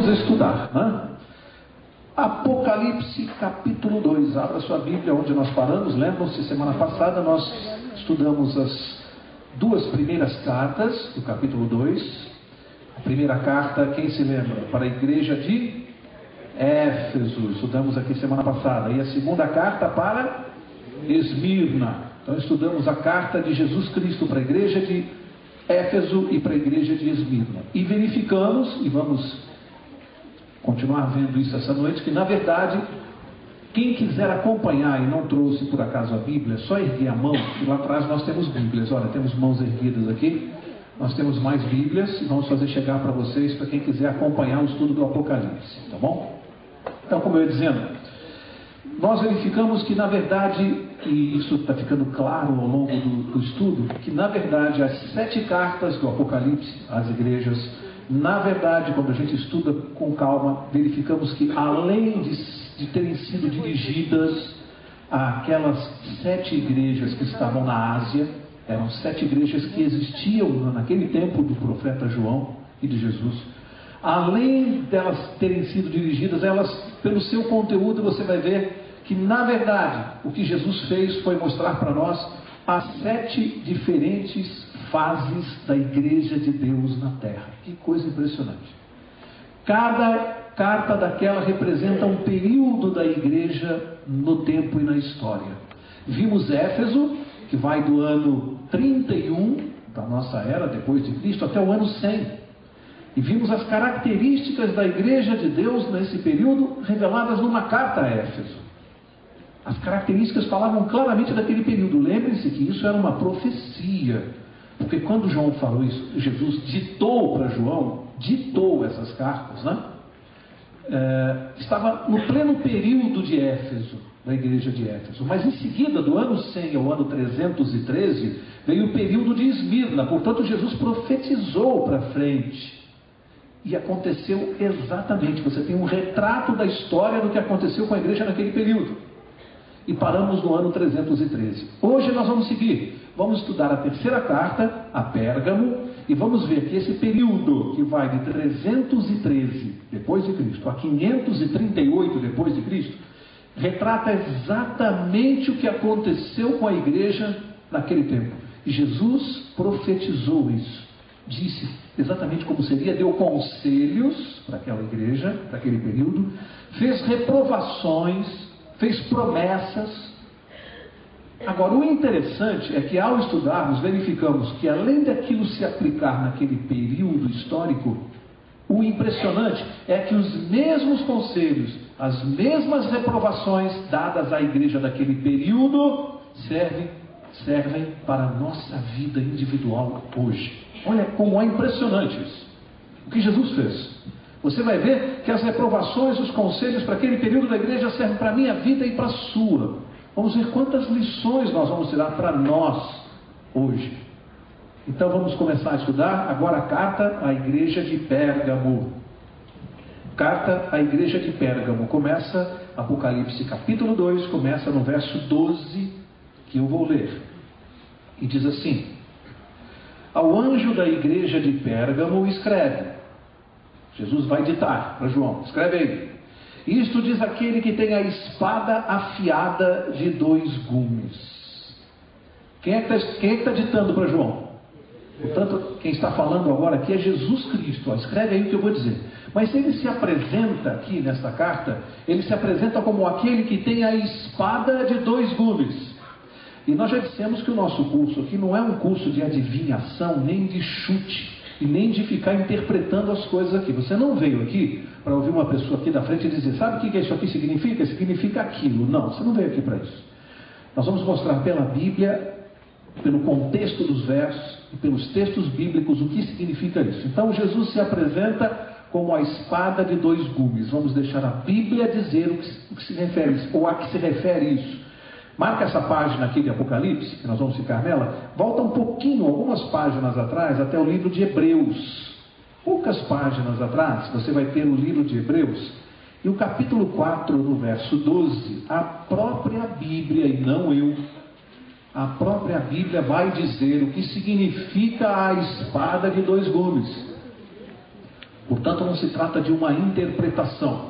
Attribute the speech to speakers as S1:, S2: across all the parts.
S1: Vamos estudar, né? Apocalipse capítulo 2. Abra sua Bíblia onde nós paramos. Lembram-se, semana passada nós estudamos as duas primeiras cartas do capítulo 2. A primeira carta, quem se lembra? Para a igreja de Éfeso. Estudamos aqui semana passada. E a segunda carta para Esmirna. Então estudamos a carta de Jesus Cristo para a igreja de Éfeso e para a igreja de Esmirna. E verificamos, e vamos continuar vendo isso essa noite, que na verdade, quem quiser acompanhar e não trouxe por acaso a Bíblia, só erguer a mão, e lá atrás nós temos Bíblias. Olha, temos mãos erguidas aqui, nós temos mais Bíblias, e vamos fazer chegar para vocês, para quem quiser acompanhar o estudo do Apocalipse, tá bom? Então, como eu ia dizendo, nós verificamos que na verdade, e isso está ficando claro ao longo do estudo, que na verdade as 7 cartas do Apocalipse às igrejas, na verdade, quando a gente estuda com calma, verificamos que além de terem sido dirigidas àquelas 7 igrejas que estavam na Ásia, eram 7 igrejas que existiam naquele tempo do profeta João e de Jesus. Além delas terem sido dirigidas, elas, pelo seu conteúdo, você vai ver que, na verdade, o que Jesus fez foi mostrar para nós as 7 diferentes fases da igreja de Deus na terra. Que coisa impressionante. Cada carta daquela representa um período da igreja no tempo e na história. Vimos Éfeso, que vai do ano 31 da nossa era, depois de Cristo, até o ano 100. E vimos as características da igreja de Deus nesse período reveladas numa carta a Éfeso. As características falavam claramente daquele período. Lembrem-se que isso era uma profecia. Porque quando João falou isso, Jesus ditou para João, ditou essas cartas, né? Estava no pleno período de Éfeso, da igreja de Éfeso. Mas em seguida, do ano 100 ao ano 313, veio o período de Esmirna. Portanto, Jesus profetizou para frente. E aconteceu exatamente. Você tem um retrato da história do que aconteceu com a igreja naquele período. E paramos no ano 313. Hoje nós vamos seguir. Vamos estudar a terceira carta, a Pérgamo, e vamos ver que esse período que vai de 313 depois de Cristo a 538 depois de Cristo, retrata exatamente o que aconteceu com a igreja naquele tempo. E Jesus profetizou isso. Disse exatamente como seria, deu conselhos para aquela igreja, para aquele período, fez reprovações, fez promessas. Agora, o interessante é que ao estudarmos, verificamos que além daquilo se aplicar naquele período histórico, o impressionante é que os mesmos conselhos, as mesmas reprovações dadas à igreja daquele período, servem para a nossa vida individual hoje. Olha como é impressionante isso. O que Jesus fez. Você vai ver que as reprovações, os conselhos para aquele período da igreja servem para a minha vida e para a sua. Vamos ver quantas lições nós vamos tirar para nós hoje. Então vamos começar a estudar agora a carta à igreja de Pérgamo. Carta à igreja de Pérgamo. Começa Apocalipse capítulo 2, começa no verso 12, que eu vou ler. E diz assim: ao anjo da igreja de Pérgamo escreve. Jesus vai ditar para João, escreve aí. Isto diz aquele que tem a espada afiada de 2 gumes. Quem é que está ditando para João? Portanto, quem está falando agora aqui é Jesus Cristo. Escreve aí o que eu vou dizer. Mas ele se apresenta aqui nesta carta, ele se apresenta como aquele que tem a espada de 2 gumes. E nós já dissemos que o nosso curso aqui não é um curso de adivinhação, nem de chute, e nem de ficar interpretando as coisas aqui. Você não veio aqui para ouvir uma pessoa aqui da frente e dizer, sabe o que isso aqui significa? Significa aquilo. Não, você não veio aqui para isso. Nós vamos mostrar pela Bíblia, pelo contexto dos versos e pelos textos bíblicos o que significa isso. Então Jesus se apresenta como a espada de 2 gumes. Vamos deixar a Bíblia dizer o que se refere, ou a que se refere isso. Marca essa página aqui de Apocalipse, que nós vamos ficar nela. Volta um pouquinho, algumas páginas atrás, até o livro de Hebreus. Poucas páginas atrás, você vai ter o livro de Hebreus. E o capítulo 4, no verso 12, a própria Bíblia, e não eu, a própria Bíblia vai dizer o que significa a espada de 2 gumes. Portanto, não se trata de uma interpretação.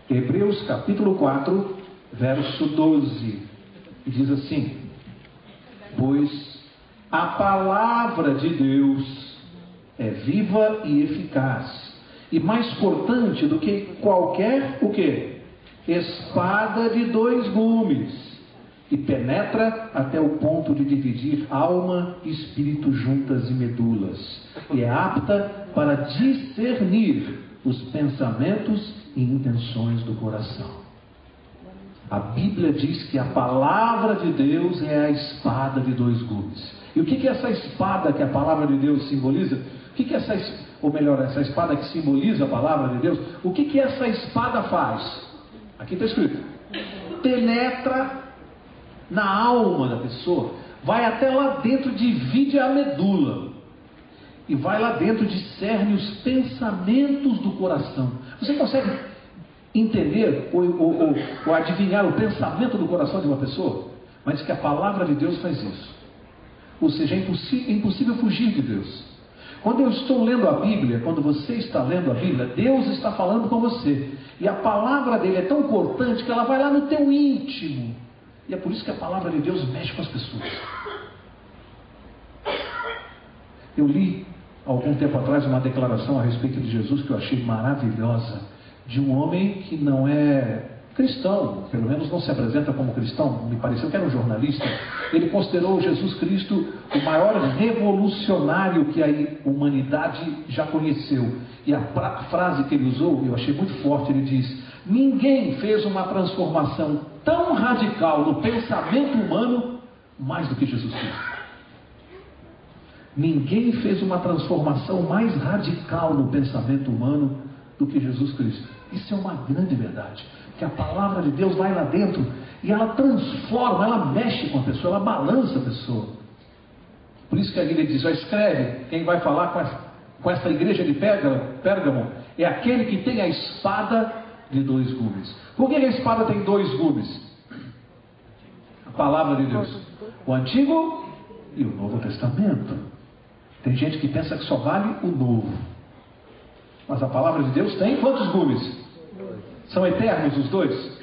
S1: Hebreus capítulo 4, verso 12, diz assim: pois a palavra de Deus é viva e eficaz, e mais cortante do que qualquer, o quê? Espada de 2 gumes, e penetra até o ponto de dividir alma e espírito, juntas e medulas, e é apta para discernir os pensamentos e intenções do coração. A Bíblia diz que a palavra de Deus é a espada de 2 gumes. E o que é essa espada que a palavra de Deus simboliza? O que é essa espada que simboliza a palavra de Deus? O que essa espada faz? Aqui está escrito: penetra na alma da pessoa, vai até lá dentro, divide a medula, e vai lá dentro, discerne os pensamentos do coração. Você consegue entender ou adivinhar o pensamento do coração de uma pessoa? Mas que a palavra de Deus faz isso. Ou seja, é impossível fugir de Deus. Quando eu estou lendo a Bíblia, quando você está lendo a Bíblia, Deus está falando com você. E a palavra dele é tão cortante que ela vai lá no teu íntimo. E é por isso que a palavra de Deus mexe com as pessoas. Eu li há algum tempo atrás uma declaração a respeito de Jesus que eu achei maravilhosa, de um homem que não é cristão, pelo menos não se apresenta como cristão, me pareceu que era um jornalista. Ele considerou Jesus Cristo o maior revolucionário que a humanidade já conheceu. E a frase que ele usou, eu achei muito forte, ele diz: ninguém fez uma transformação tão radical no pensamento humano mais do que Jesus Cristo. Ninguém fez uma transformação mais radical no pensamento humano do que Jesus Cristo. Isso é uma grande verdade. Que a palavra de Deus vai lá dentro e ela transforma, ela mexe com a pessoa, ela balança a pessoa. Por isso que a Bíblia diz: ó, escreve, quem vai falar com essa igreja de Pérgamo é aquele que tem a espada de 2 gumes. Por que a espada tem 2 gumes? A palavra de Deus, o Antigo e o Novo Testamento. Tem gente que pensa que só vale o Novo, mas a palavra de Deus tem quantos gumes? São eternos os 2?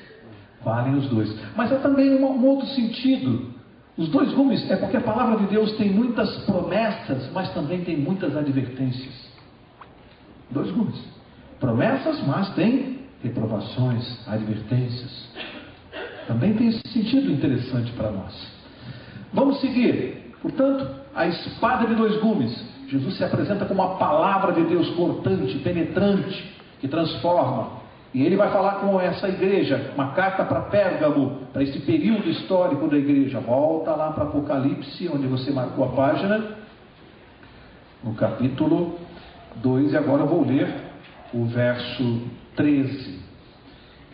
S1: Valem os 2. Mas há também um outro sentido. Os 2 gumes é porque a palavra de Deus tem muitas promessas, mas também tem muitas advertências. 2 gumes. Promessas, mas tem reprovações, advertências. Também tem esse sentido interessante para nós. Vamos seguir. Portanto, a espada de 2 gumes. Jesus se apresenta como a palavra de Deus cortante, penetrante, que transforma. E ele vai falar com essa igreja, uma carta para Pérgamo, para esse período histórico da igreja. Volta lá para Apocalipse, onde você marcou a página, no capítulo 2, e agora eu vou ler o verso 13.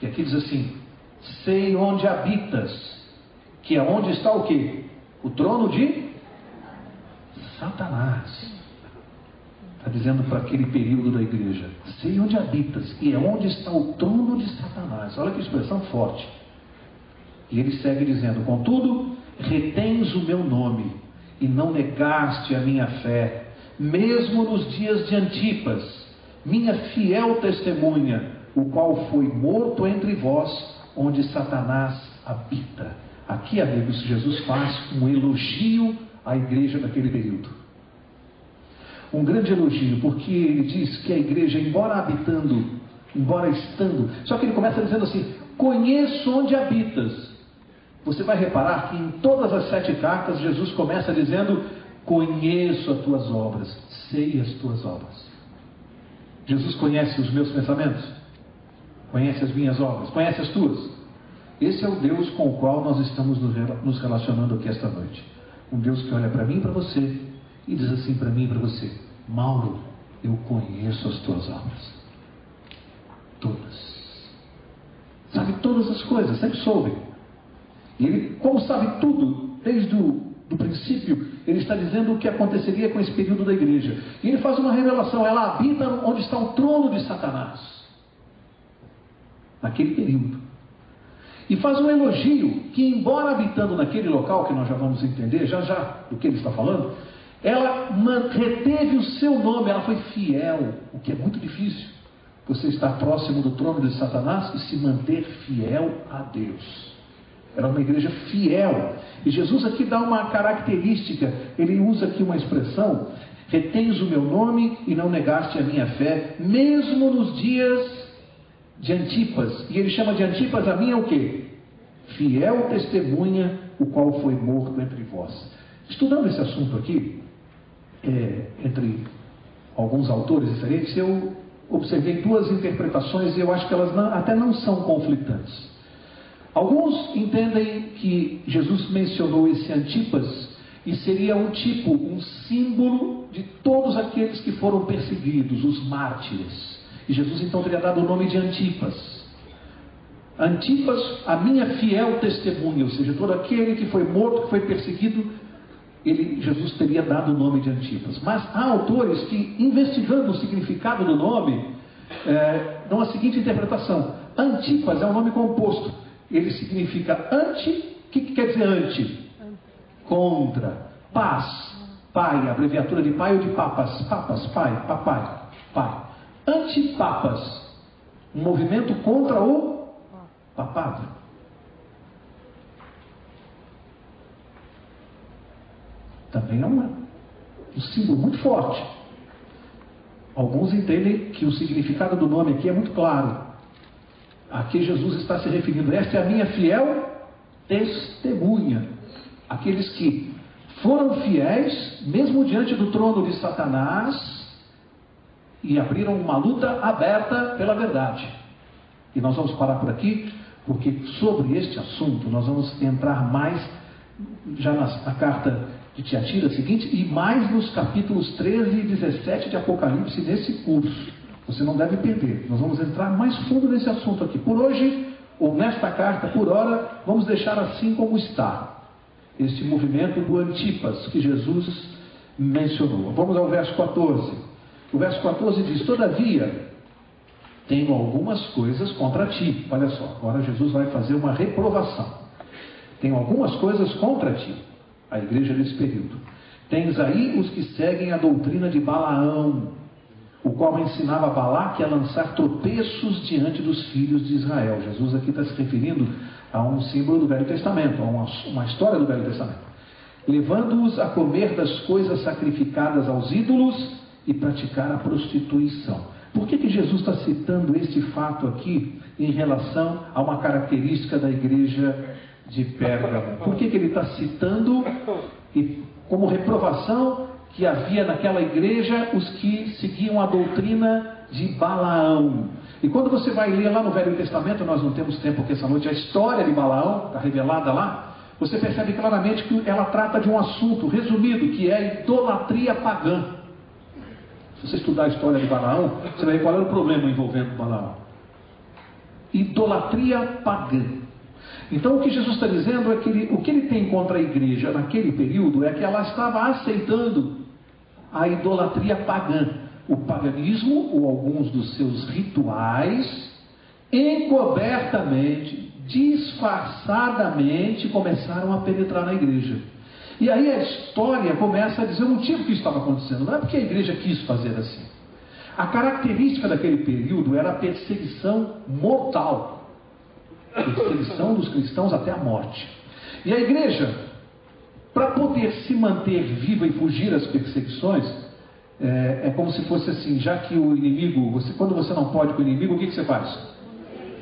S1: E aqui diz assim: sei onde habitas, que é onde está o quê? O trono de Satanás. Está dizendo para aquele período da igreja: sei onde habitas, e é onde está o trono de Satanás. Olha que expressão forte. E ele segue dizendo: contudo, retens o meu nome, e não negaste a minha fé, mesmo nos dias de Antipas, minha fiel testemunha, o qual foi morto entre vós, onde Satanás habita. Aqui, amigos, Jesus faz um elogio à igreja daquele período. Um grande elogio, porque ele diz que a igreja, embora estando, só que ele começa dizendo assim: conheço onde habitas. Você vai reparar que em todas as 7 cartas, Jesus começa dizendo: conheço as tuas obras, sei as tuas obras. Jesus conhece os meus pensamentos, conhece as minhas obras, conhece as tuas. Esse é o Deus com o qual nós estamos nos relacionando aqui esta noite. Um Deus que olha para mim e para você e diz assim para mim e para você: Mauro, eu conheço as tuas obras. Todas. Sabe todas as coisas, sempre soube. E ele, como sabe tudo, desde o princípio, ele está dizendo o que aconteceria com esse período da igreja. E ele faz uma revelação: ela habita onde está o trono de Satanás. Naquele período. E faz um elogio que, embora habitando naquele local, que nós já vamos entender já do que ele está falando, ela reteve o seu nome, ela foi fiel, o que é muito difícil. Você estar próximo do trono de Satanás e se manter fiel a Deus. Era uma igreja fiel. E Jesus aqui dá uma característica, ele usa aqui uma expressão: retens o meu nome e não negaste a minha fé, mesmo nos dias de Antipas. E ele chama de Antipas a minha o quê? Fiel testemunha, o qual foi morto entre vós. Estudando esse assunto aqui, entre alguns autores diferentes, eu observei duas interpretações e eu acho que elas até não são conflitantes. Alguns entendem que Jesus mencionou esse Antipas e seria um tipo, um símbolo de todos aqueles que foram perseguidos, os mártires. E Jesus então teria dado o nome de Antipas. Antipas, a minha fiel testemunha, ou seja, todo aquele que foi morto, que foi perseguido, Jesus teria dado o nome de Antipas. Mas há autores que, investigando o significado do nome, dão a seguinte interpretação: Antipas é um nome composto. Ele significa anti. O que quer dizer anti? Contra. Paz. Pai, abreviatura de pai ou de papas? Papas, pai, papai, pai. Antipapas. Um movimento contra o papado. Também é um símbolo muito forte. Alguns entendem que o significado do nome aqui é muito claro. Aqui Jesus está se referindo: esta é a minha fiel testemunha. Aqueles que foram fiéis, mesmo diante do trono de Satanás, e abriram uma luta aberta pela verdade. E nós vamos parar por aqui, porque sobre este assunto nós vamos entrar mais já na carta de Tiatira seguinte, e mais nos capítulos 13 e 17 de Apocalipse nesse curso. Você não deve perder. Nós vamos entrar mais fundo nesse assunto aqui. Por hoje, ou nesta carta, por hora, vamos deixar assim como está. Este movimento do Antipas que Jesus mencionou. Vamos ao verso 14. O verso 14 diz: todavia, tenho algumas coisas contra ti. Olha só, agora Jesus vai fazer uma reprovação. Tenho algumas coisas contra ti. A igreja desse período. Tens aí os que seguem a doutrina de Balaão, o qual ensinava Balaque a lançar tropeços diante dos filhos de Israel. Jesus aqui está se referindo a um símbolo do Velho Testamento, a uma história do Velho Testamento. Levando-os a comer das coisas sacrificadas aos ídolos e praticar a prostituição. Por que Jesus está citando este fato aqui em relação a uma característica da igreja de Pérgamo? Por que ele está citando como reprovação que havia naquela igreja os que seguiam a doutrina de Balaão? E quando você vai ler lá no Velho Testamento, nós não temos tempo porque essa noite a história de Balaão está revelada lá, você percebe claramente que ela trata de um assunto resumido, que é a idolatria pagã. Se você estudar a história de Balaão, você vai ver qual era o problema envolvendo Balaão. Idolatria pagã. Então o que Jesus está dizendo é que o que ele tem contra a igreja naquele período é que ela estava aceitando a idolatria pagã, o paganismo ou alguns dos seus rituais, encobertamente, disfarçadamente começaram a penetrar na igreja. E aí a história começa a dizer o motivo que isso estava acontecendo. Não é porque a igreja quis fazer assim. A característica daquele período era a perseguição mortal, perseguição dos cristãos até a morte. E a igreja, para poder se manter viva e fugir às perseguições, é como se fosse assim: já que o inimigo, quando você não pode com o inimigo, o que você faz?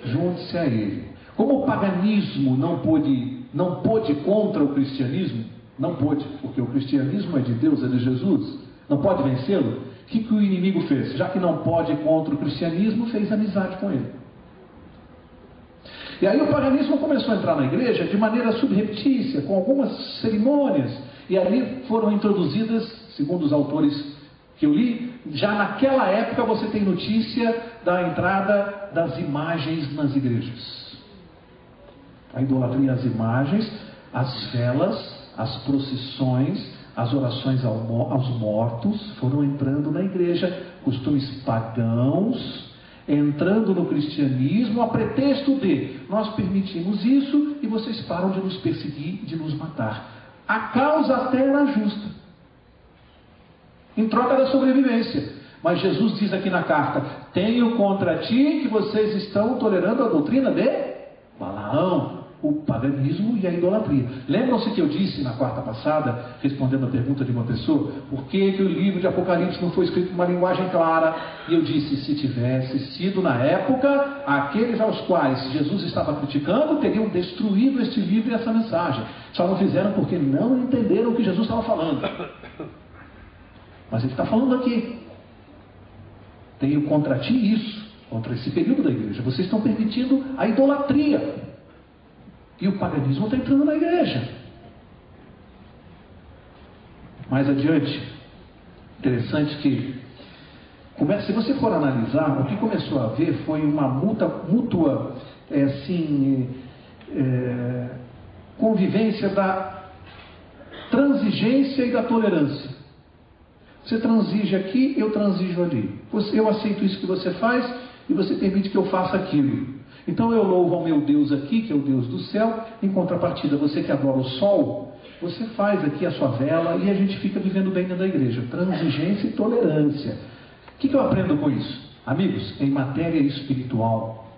S1: Junte-se a ele. Como o paganismo não pôde contra o cristianismo, não pôde, porque o cristianismo é de Deus, é de Jesus, não pode vencê-lo. O que o inimigo fez? Já que não pode contra o cristianismo, fez amizade com ele. E aí o paganismo começou a entrar na igreja de maneira subreptícia, com algumas cerimônias, e ali foram introduzidas, segundo os autores que eu li, já naquela época você tem notícia da entrada das imagens nas igrejas. A idolatria às imagens, as velas, as procissões, as orações aos mortos foram entrando na igreja, costumes pagãos, entrando no cristianismo a pretexto de nós permitimos isso e vocês param de nos perseguir, de nos matar. A causa até era justa. em troca da sobrevivência. Mas Jesus diz aqui na carta: tenho contra ti que vocês estão tolerando a doutrina de Balaão, o paganismo e a idolatria. Lembram-se que eu disse na quarta passada, respondendo a pergunta de uma pessoa, por que o livro de Apocalipse não foi escrito em uma linguagem clara? E eu disse, se tivesse sido na época, aqueles aos quais Jesus estava criticando teriam destruído este livro e essa mensagem. Só não fizeram porque não entenderam o que Jesus estava falando. Mas ele está falando aqui: tenho contra ti isso, contra esse período da igreja. Vocês estão permitindo a idolatria. E o paganismo está entrando na igreja. Mais adiante, interessante que, se você for analisar, o que começou a haver foi uma mútua convivência da transigência e da tolerância. Você transige aqui, eu transijo ali. Eu aceito isso que você faz e você permite que eu faça aquilo. Então eu louvo ao meu Deus aqui, que é o Deus do céu. Em contrapartida, você que adora o sol, você faz aqui a sua vela e a gente fica vivendo bem dentro da igreja. Transigência e tolerância. O que eu aprendo com isso? Amigos, em matéria espiritual,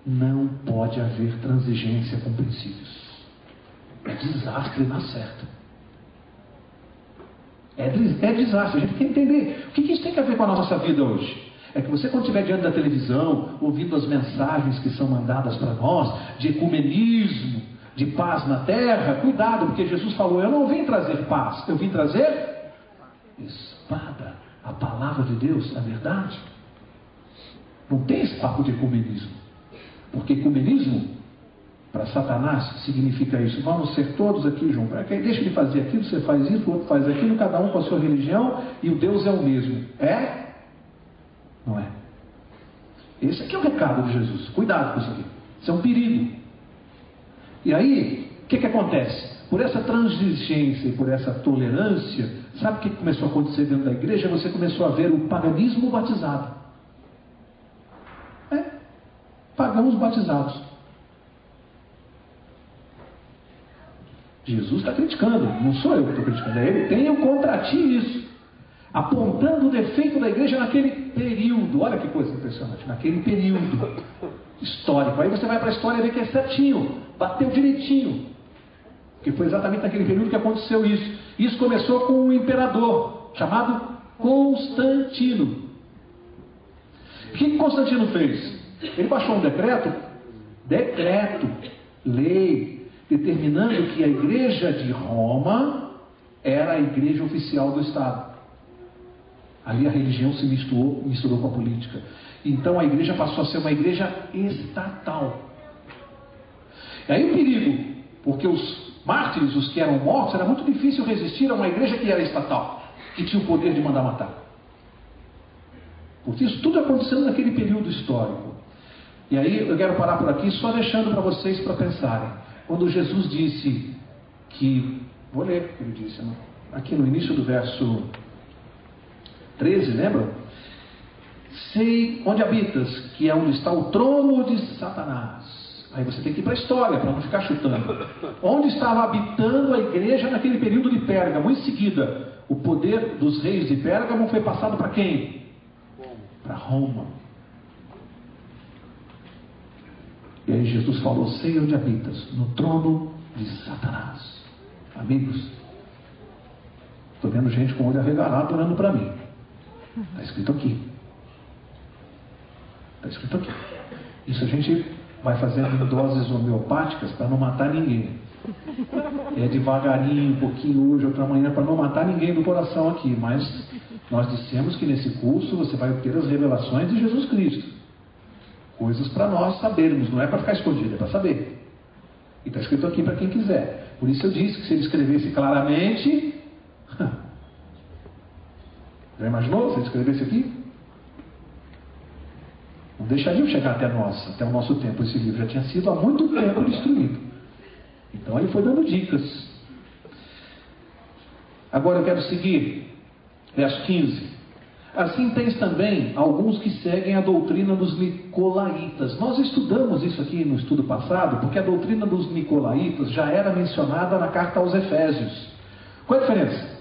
S1: não pode haver transigência com princípios. É desastre na certa. É desastre. A gente tem que entender. O que isso tem a ver com a nossa vida hoje? É que você, quando estiver diante da televisão, ouvindo as mensagens que são mandadas para nós, de ecumenismo, de paz na terra, cuidado, porque Jesus falou: eu não vim trazer paz, eu vim trazer espada, a palavra de Deus, a verdade. Não tem esse papo de ecumenismo, porque ecumenismo, para Satanás, significa isso: vamos ser todos aqui juntos, deixa de fazer aquilo, você faz isso, o outro faz aquilo, cada um com a sua religião, e o Deus é o mesmo. É? Não é? Esse aqui é o recado de Jesus. Cuidado com isso aqui. Isso é um perigo. E aí, o que acontece? Por essa transigência e por essa tolerância, sabe o que começou a acontecer dentro da igreja? Você começou a ver o paganismo batizado. Pagãos batizados. Jesus está criticando, não sou eu que estou criticando, é ele. Tenho contra ti isso, apontando o defeito da igreja naquele período. Olha que coisa impressionante, naquele período histórico. Aí você vai para a história e vê que é certinho, bateu direitinho, porque foi exatamente naquele período que aconteceu isso. Isso começou com um imperador chamado Constantino. O que Constantino fez? Ele baixou um decreto, lei, determinando que a igreja de Roma era a igreja oficial do Estado. Ali a religião se misturou com a política. Então a igreja passou a ser uma igreja estatal. E aí o perigo, porque os mártires, os que eram mortos, era muito difícil resistir a uma igreja que era estatal, que tinha o poder de mandar matar. Porque isso tudo acontecendo naquele período histórico. E aí eu quero parar por aqui, só deixando para vocês para pensarem. Quando Jesus disse que, vou ler o que ele disse, né? Aqui no início do verso 13, lembra? Sei onde habitas, que é onde está o trono de Satanás. Aí você tem que ir para a história, para não ficar chutando. Onde estava habitando a igreja naquele período de Pérgamo? Em seguida, o poder dos reis de Pérgamo foi passado para quem? Para Roma. E aí Jesus falou: sei onde habitas, no trono de Satanás. Amigos, estou vendo gente com o olho arregalado olhando para mim. Está escrito aqui. Está escrito aqui. Isso a gente vai fazendo em doses homeopáticas para não matar ninguém. É devagarinho, um pouquinho hoje, outra manhã, para não matar ninguém do coração aqui. Mas nós dissemos que nesse curso você vai ter as revelações de Jesus Cristo. Coisas para nós sabermos, não é para ficar escondido, é para saber. E está escrito aqui para quem quiser. Por isso eu disse que se ele escrevesse claramente... Já imaginou se ele escrevesse aqui? Não deixaria chegar até nós, até o nosso tempo. Esse livro já tinha sido há muito tempo destruído. Então ele foi dando dicas. Agora eu quero seguir. Verso 15. Assim tens também alguns que seguem a doutrina dos nicolaítas. Nós estudamos isso aqui no estudo passado, porque a doutrina dos nicolaítas já era mencionada na carta aos Efésios. Qual é a diferença?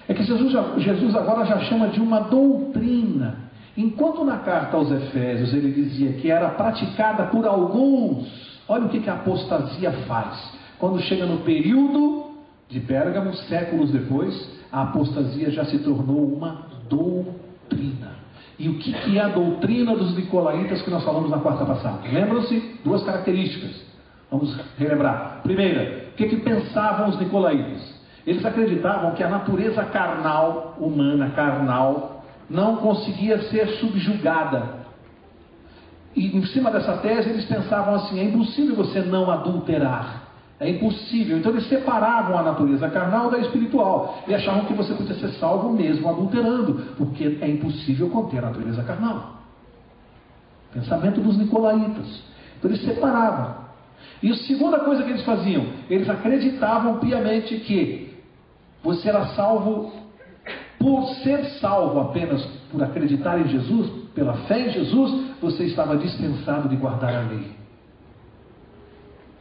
S1: É que Jesus agora já chama de uma doutrina. Enquanto na carta aos Efésios ele dizia que era praticada por alguns, olha o que a apostasia faz. Quando chega no período de Pérgamo, séculos depois, a apostasia já se tornou uma doutrina. E o que é a doutrina dos nicolaítas que nós falamos na quarta passada? Lembram-se? Duas características. Vamos relembrar. Primeira, o que pensavam os nicolaítas? Eles acreditavam que a natureza carnal, humana, carnal, não conseguia ser subjugada. E em cima dessa tese eles pensavam assim: é impossível você não adulterar. É impossível. Então eles separavam a natureza carnal da espiritual. E achavam que você podia ser salvo mesmo adulterando. Porque é impossível conter a natureza carnal. Pensamento dos nicolaítas. Então eles separavam. E a segunda coisa que eles faziam, eles acreditavam piamente que você era salvo por ser salvo apenas por acreditar em Jesus, pela fé em Jesus, você estava dispensado de guardar a lei.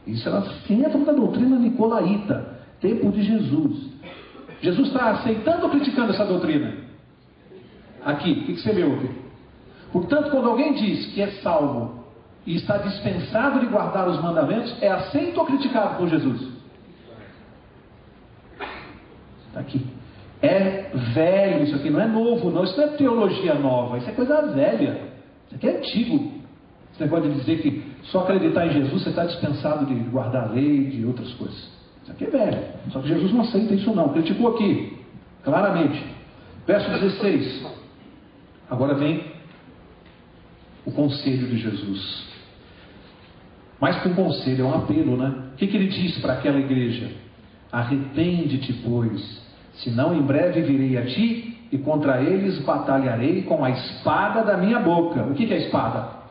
S1: Isso era dentro da doutrina nicolaíta, tempo de Jesus. Jesus está aceitando ou criticando essa doutrina? Aqui, o que você leu aqui? Portanto, quando alguém diz que é salvo e está dispensado de guardar os mandamentos, é aceito ou criticado por Jesus? Está aqui. É velho isso aqui, não é novo, não. Isso não é teologia nova, isso é coisa velha. Isso aqui é antigo. Esse negócio de dizer que só acreditar em Jesus você está dispensado de guardar a lei e de outras coisas. Isso aqui é velho. Só que Jesus não aceita isso não. Criticou aqui, claramente. Verso 16. Agora vem o conselho de Jesus. Mais que um conselho, é um apelo, né? O que ele diz para aquela igreja? Arrepende-te, pois, senão em breve virei a ti e contra eles batalharei com a espada da minha boca. O que é a espada?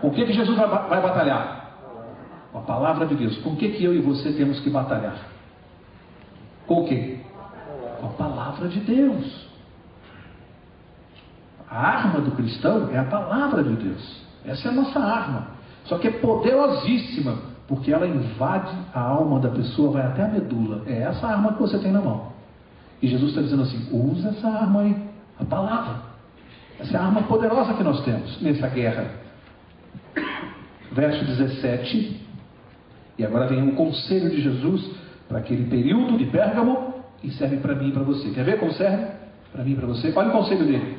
S1: Com o que Jesus vai batalhar? Com a palavra de Deus. Com o que eu e você temos que batalhar? Com o quê? Com a palavra de Deus. A arma do cristão é a palavra de Deus. Essa é a nossa arma. Só que é poderosíssima, porque ela invade a alma da pessoa, vai até a medula. É essa arma que você tem na mão. E Jesus está dizendo assim: usa essa arma aí, a palavra. Essa é a arma poderosa que nós temos nessa guerra. Verso 17. E agora vem o conselho de Jesus para aquele período de Pérgamo, e serve para mim e para você. Quer ver como serve? Para mim e para você. Olha o conselho dele: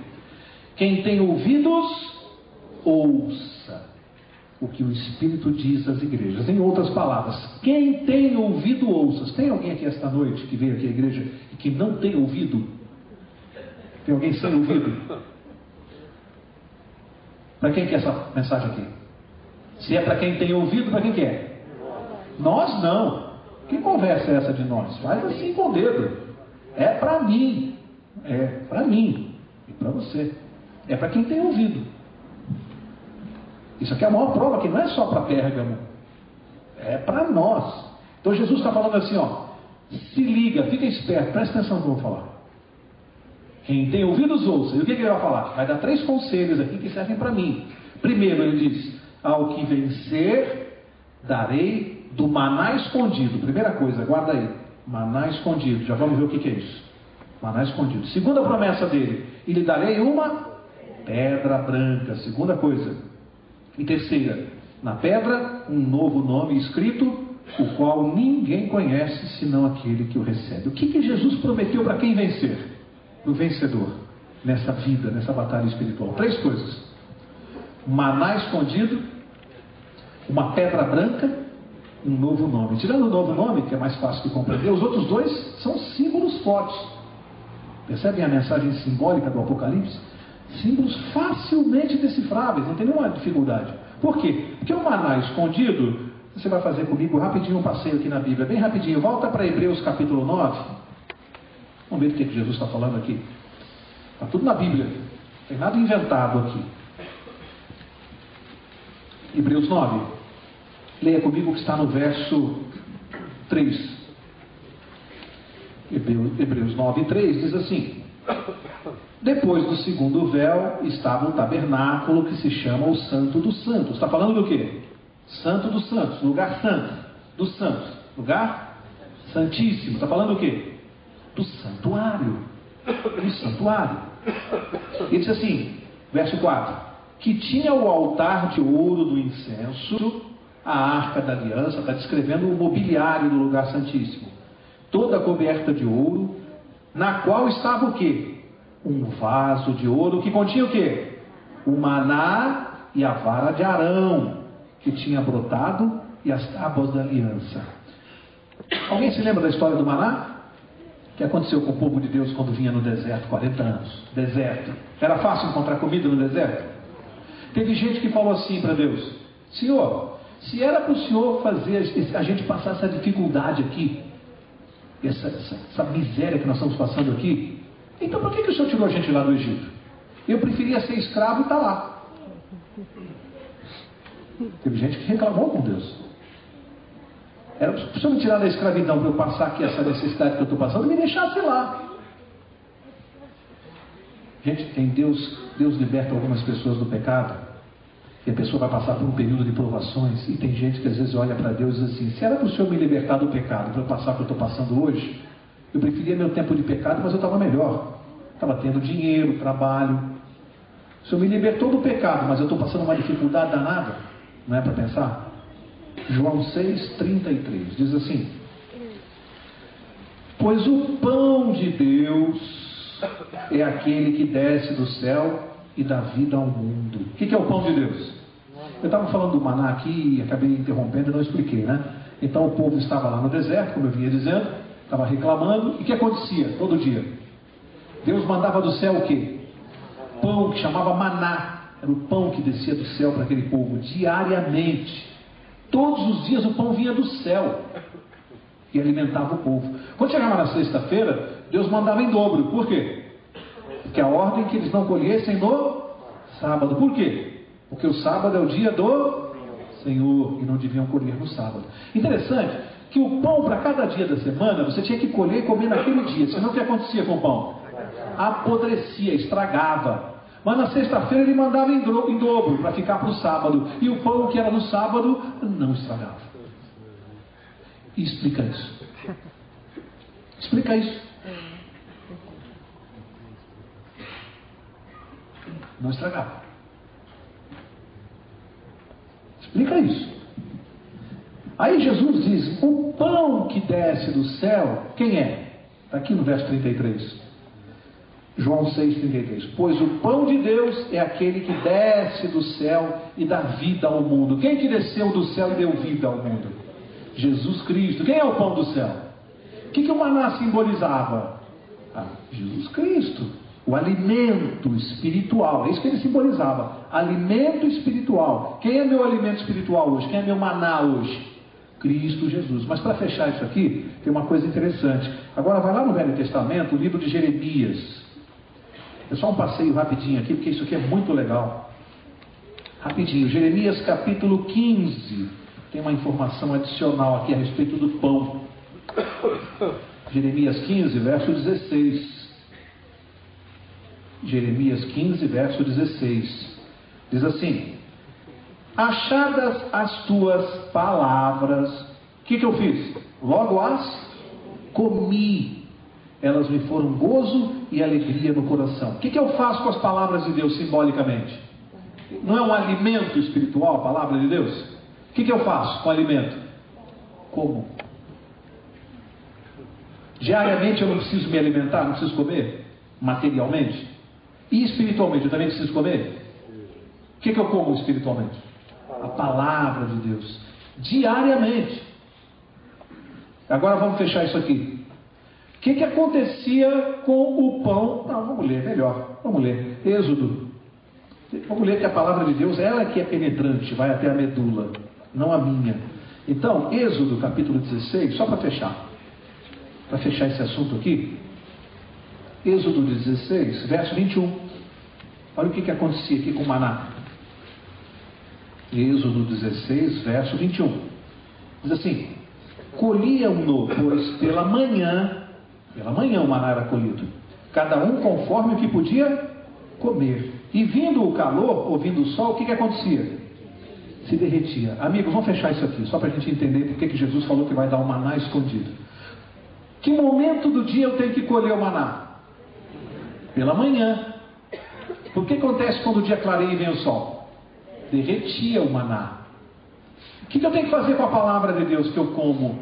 S1: quem tem ouvidos, ouça o que o Espírito diz às igrejas. Em outras palavras, quem tem ouvido, ouça. Tem alguém aqui esta noite que veio aqui à igreja e que não tem ouvido? Tem alguém sem ouvido? Para quem que é essa mensagem aqui? Se é para quem tem ouvido, para quem que é? Nós não. Que conversa é essa de nós? Faz assim com o dedo. É para mim. É para mim. E para você. É para quem tem ouvido. Isso aqui é a maior prova que não é só para Pérgamo. É para nós. Então Jesus está falando assim, ó. Se liga, fica esperto, presta atenção no que eu vou falar. Quem tem ouvidos, ouça. E o que ele vai falar? Vai dar 3 conselhos aqui que servem para mim. Primeiro, ele diz: ao que vencer, darei do maná escondido. Primeira coisa, guarda aí. Maná escondido. Já vamos ver o que é isso. Maná escondido. Segunda promessa dele: e lhe darei uma pedra branca. Segunda coisa. E terceira: na pedra, um novo nome escrito, o qual ninguém conhece senão aquele que o recebe. O que Jesus prometeu para quem vencer? O vencedor, nessa vida, nessa batalha espiritual. 3 coisas: maná escondido, uma pedra branca, um novo nome. Tirando o novo nome, que é mais fácil de compreender, os outros 2 são símbolos fortes. Percebem a mensagem simbólica do Apocalipse? Símbolos facilmente decifráveis, não tem nenhuma dificuldade. Por quê? Porque o maná escondido, você vai fazer comigo rapidinho um passeio aqui na Bíblia, bem rapidinho. Volta para Hebreus capítulo 9. Vamos ver o que Jesus está falando aqui. Está tudo na Bíblia, não tem nada inventado aqui. Hebreus 9. Leia comigo o que está no verso 3. Hebreus 9, 3 diz assim: depois do segundo véu estava o tabernáculo que se chama o Santo dos Santos. Está falando do quê? Santo dos Santos, lugar santo dos santos, lugar santíssimo. Está falando do quê? do santuário. Do santuário. Ele diz assim, verso 4: que tinha o altar de ouro do incenso, a arca da aliança, está descrevendo o mobiliário do lugar santíssimo, toda coberta de ouro, na qual estava o quê? Um vaso de ouro que continha o quê? O maná e a vara de Arão, que tinha brotado, e as tábuas da aliança. Alguém se lembra da história do maná? O que aconteceu com o povo de Deus quando vinha no deserto, 40 anos? Deserto. Era fácil encontrar comida no deserto? Teve gente que falou assim para Deus: Senhor, se era para o Senhor fazer a gente passar essa dificuldade aqui, essa miséria que nós estamos passando aqui, então por que o Senhor tirou a gente lá do Egito? Eu preferia ser escravo e estar lá. Teve gente que reclamou com Deus. Era para o Senhor me tirar da escravidão para eu passar aqui essa necessidade que eu estou passando e me deixasse lá. Gente, tem Deus liberta algumas pessoas do pecado, e a pessoa vai passar por um período de provações, e tem gente que às vezes olha para Deus e diz assim: se era para o Senhor me libertar do pecado para eu passar o que eu estou passando hoje, eu preferia meu tempo de pecado, mas eu estava melhor, estava tendo dinheiro, trabalho. O Senhor me libertou do pecado, mas eu estou passando uma dificuldade danada. Não é para pensar? João 6,33 diz assim: pois o pão de Deus é aquele que desce do céu e dá vida ao mundo. O que é o pão de Deus? Eu estava falando do maná aqui e acabei interrompendo e não expliquei, né? Então o povo estava lá no deserto, como eu vinha dizendo, estava reclamando, e o que acontecia todo dia? Deus mandava do céu o quê? Pão, que chamava maná. Era o pão que descia do céu para aquele povo diariamente. Todos os dias o pão vinha do céu e alimentava o povo. Quando chegava na sexta-feira, Deus mandava em dobro. Por quê? Porque a ordem que eles não colhessem no sábado. Por quê? Porque o sábado é o dia do Senhor e não deviam colher no sábado. Interessante que o pão para cada dia da semana você tinha que colher e comer naquele dia. Senão o que acontecia com o pão? Apodrecia, estragava. Mas na sexta-feira ele mandava em dobro para ficar para o sábado. E o pão que era no sábado não estragava. E explica isso. Explica isso. Não estragava. Explica isso. Aí Jesus diz: o pão que desce do céu, quem é? Está aqui no verso 33. João 6,33. Pois o pão de Deus é aquele que desce do céu e dá vida ao mundo. Quem que desceu do céu e deu vida ao mundo? Jesus Cristo. Quem é o pão do céu? O que o maná simbolizava? Jesus Cristo. O alimento espiritual. É isso que ele simbolizava. Alimento espiritual. Quem é meu alimento espiritual hoje? Quem é meu maná hoje? Cristo Jesus. Mas para fechar isso aqui, tem uma coisa interessante. Agora vai lá no Velho Testamento, o livro de Jeremias. É só um passeio rapidinho aqui, porque isso aqui é muito legal. Rapidinho, Jeremias capítulo 15. Tem uma informação adicional aqui a respeito do pão. Jeremias 15, verso 16. Jeremias 15, verso 16. Diz assim: achadas as tuas palavras, o que eu fiz? Logo as comi. Elas me foram gozo e alegria no coração. O que eu faço com as palavras de Deus simbolicamente? Não é um alimento espiritual a palavra de Deus? O que eu faço com o alimento? Como? Diariamente eu não preciso me alimentar, não preciso comer? Materialmente? E espiritualmente eu também preciso comer? O que eu como espiritualmente? A palavra de Deus. Diariamente. Agora vamos fechar isso aqui. O que acontecia com o pão? Não, vamos ler, melhor. Vamos ler. Êxodo. Vamos ler que a palavra de Deus, ela que é penetrante, vai até a medula, não a minha. Então, Êxodo capítulo 16, só para fechar esse assunto aqui. Êxodo 16, verso 21. Olha o que acontecia aqui com o maná. Êxodo 16, verso 21. Diz assim: colhiam-no, pois pela manhã o maná era colhido, cada um conforme o que podia comer. E vindo o calor, ou vindo o sol, o que acontecia? Se derretia. Amigos, vamos fechar isso aqui, só para a gente entender porque que Jesus falou que vai dar um maná escondido. Que momento do dia eu tenho que colher o maná? Pela manhã. O que acontece quando o dia clareia e vem o sol? Derretia o maná. O que eu tenho que fazer com a palavra de Deus que eu como?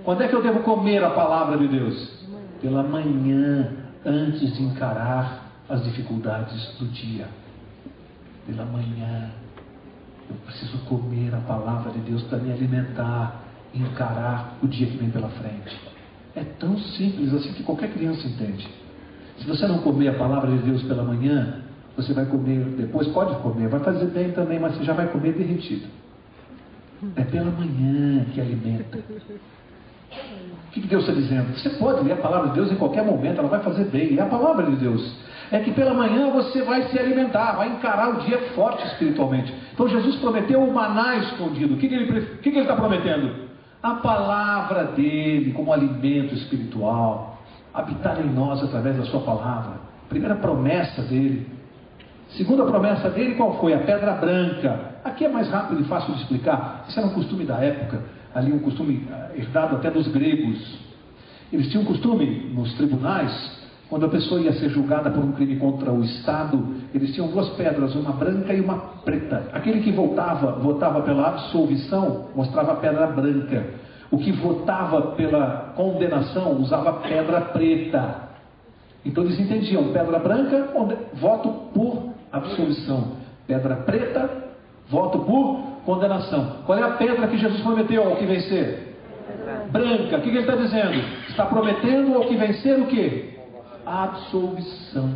S1: Quando é que eu devo comer a palavra de Deus? Pela manhã, antes de encarar as dificuldades do dia. Pela manhã, eu preciso comer a palavra de Deus para me alimentar e encarar o dia que vem pela frente. É tão simples assim que qualquer criança entende. Se você não comer a palavra de Deus pela manhã, você vai comer depois, pode comer, vai fazer bem também, mas você já vai comer derretido. É pela manhã que alimenta. O que Deus está dizendo? Você pode ler a palavra de Deus em qualquer momento, ela vai fazer bem. É a palavra de Deus. É que pela manhã você vai se alimentar, vai encarar o dia forte espiritualmente. Então Jesus prometeu o maná escondido. O que ele está prometendo? A palavra dele como alimento espiritual. Habitar em nós através da sua palavra. Primeira promessa dele. Segunda promessa dele, qual foi? A pedra branca. Aqui é mais rápido e fácil de explicar. Isso era um costume da época. Ali um costume herdado até dos gregos. Eles tinham um costume nos tribunais, quando a pessoa ia ser julgada por um crime contra o Estado, eles tinham duas pedras, uma branca e uma preta. Aquele que votava pela absolvição, mostrava a pedra branca. O que votava pela condenação, usava a pedra preta. Então eles entendiam, pedra branca, voto por absolvição. Pedra preta, voto por condenação. Qual é a pedra que Jesus prometeu ao que vencer? Branca. O que ele está dizendo? Está prometendo ao que vencer o quê? A absolvição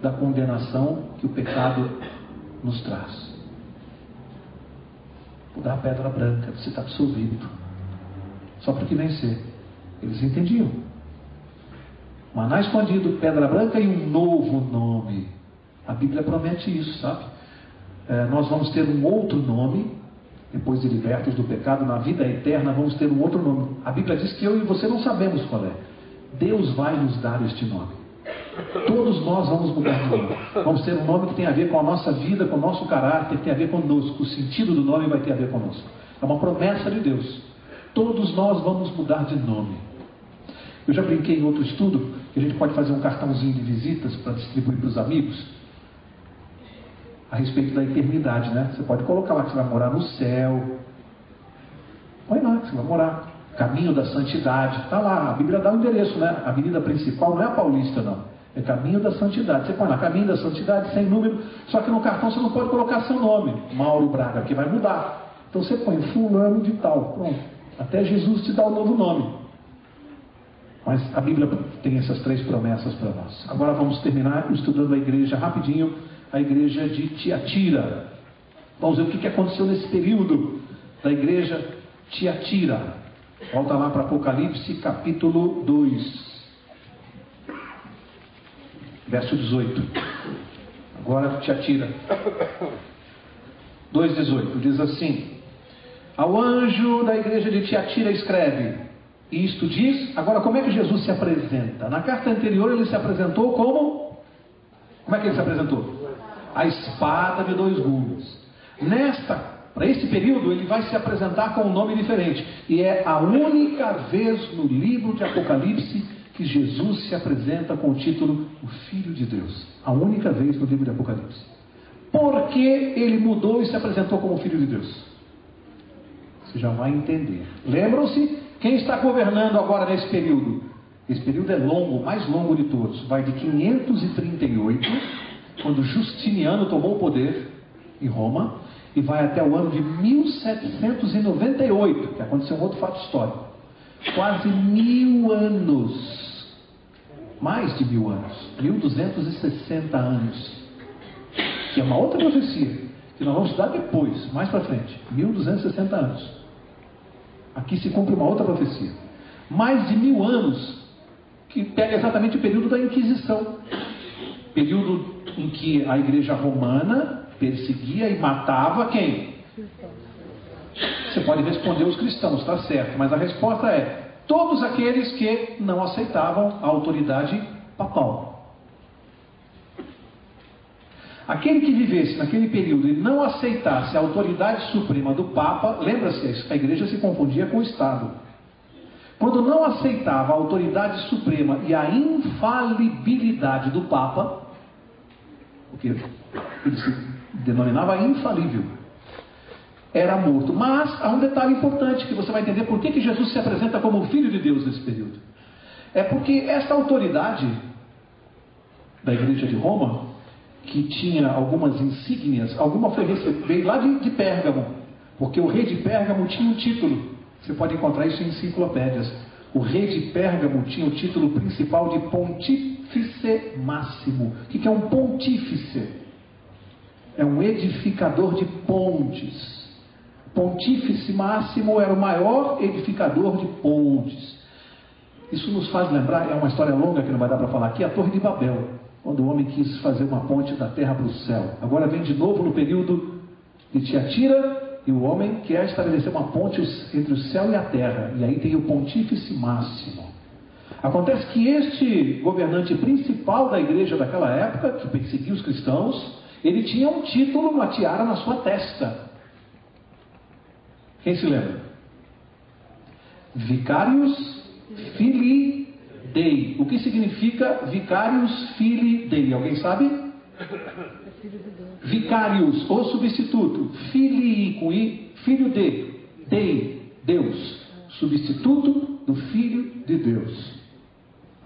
S1: da condenação que o pecado nos traz. Vou dar a pedra branca, você está absolvido. Só para que vencer. Eles entendiam. Maná escondido, pedra branca e um novo nome. A Bíblia promete isso, sabe? Nós vamos ter um outro nome, depois de libertos do pecado, na vida eterna vamos ter um outro nome. A Bíblia diz que eu e você não sabemos qual é. Deus vai nos dar este nome. Todos nós vamos mudar de nome. Vamos ter um nome que tem a ver com a nossa vida, com o nosso caráter, que tem a ver conosco. O sentido do nome vai ter a ver conosco. É uma promessa de Deus. Todos nós vamos mudar de nome. Eu já brinquei em outro estudo que a gente pode fazer um cartãozinho de visitas para distribuir para os amigos a respeito da eternidade, né? Você pode colocar lá que você vai morar no céu. Põe lá que você vai morar. Caminho da Santidade. Está lá, a Bíblia dá o endereço, né? A avenida principal não é a Paulista, não. É Caminho da Santidade. Você põe lá, Caminho da Santidade, sem número. Só que no cartão você não pode colocar seu nome, Mauro Braga, que vai mudar. Então você põe fulano de tal. Pronto. Até Jesus te dá o novo nome. Mas a Bíblia tem essas três promessas para nós. Agora vamos terminar estudando a igreja rapidinho. A igreja de Tiatira. Vamos ver o que aconteceu nesse período da igreja Tiatira. Volta lá para Apocalipse capítulo 2. Verso 18. Agora Tiatira. 2,18. Diz assim: ao anjo da igreja de Tiatira escreve. E isto diz. Agora como é que Jesus se apresenta? Na carta anterior ele se apresentou como? Como é que ele se apresentou? A espada de dois gumes. Para esse período, ele vai se apresentar com um nome diferente. E é a única vez no livro de Apocalipse que Jesus se apresenta com o título O Filho de Deus. A única vez no livro de Apocalipse. Por que ele mudou e se apresentou como Filho de Deus? Você já vai entender. Lembram-se quem está governando agora nesse período? Esse período é longo, o mais longo de todos. Vai de 538, quando Justiniano tomou o poder em Roma, e vai até o ano de 1798, que aconteceu um outro fato histórico. Quase 1000 anos. Mais de 1000 anos. 1260 anos. Que é uma outra profecia, que nós vamos estudar depois, mais para frente. 1260 anos. Aqui se cumpre uma outra profecia. Mais de 1000 anos, que pega exatamente o período da Inquisição. Período em que a igreja romana perseguia e matava quem? Você pode responder os cristãos, está certo, mas a resposta é todos aqueles que não aceitavam a autoridade papal. Aquele que vivesse naquele período e não aceitasse a autoridade suprema do Papa, lembra-se, a igreja se confundia com o Estado. quando não aceitava a autoridade suprema e a infalibilidade do Papa, porque ele se denominava infalível, era morto. Mas há um detalhe importante que você vai entender por que Jesus se apresenta como o Filho de Deus nesse período. É porque essa autoridade da igreja de Roma, que tinha algumas insígnias, alguma foi veio lá de Pérgamo, porque o rei de Pérgamo tinha um título. Você pode encontrar isso em enciclopédias. O rei de Pérgamo tinha o título principal de Pontífice Máximo. O que é um pontífice? É um edificador de pontes. Pontífice Máximo era o maior edificador de pontes. Isso nos faz lembrar, é uma história longa que não vai dar para falar aqui, a Torre de Babel, quando o homem quis fazer uma ponte da terra para o céu. Agora vem de novo no período de Tiatira, e o homem quer estabelecer uma ponte entre o céu e a terra. E aí tem o Pontífice Máximo. Acontece que este governante principal da igreja daquela época, que perseguia os cristãos, ele tinha um título, uma tiara na sua testa. Quem se lembra? Vicarius Filii Dei. O que significa Vicarius Filii Dei? Alguém sabe? Vicarius, o substituto. Filii, com I, filho de. Dei, Deus. Substituto do Filho de Deus.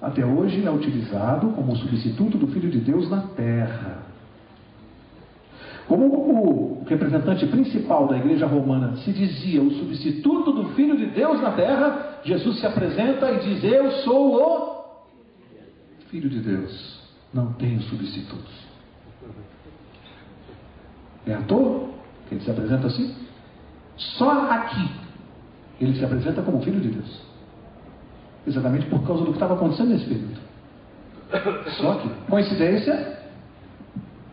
S1: Até hoje é utilizado como substituto do Filho de Deus na terra. Como o representante principal da igreja romana se dizia o substituto do Filho de Deus na terra, Jesus se apresenta e diz: eu sou o Filho de Deus, não tenho substitutos. É à toa que ele se apresenta assim? Só aqui ele se apresenta como Filho de Deus, exatamente por causa do que estava acontecendo nesse período. Só que, coincidência?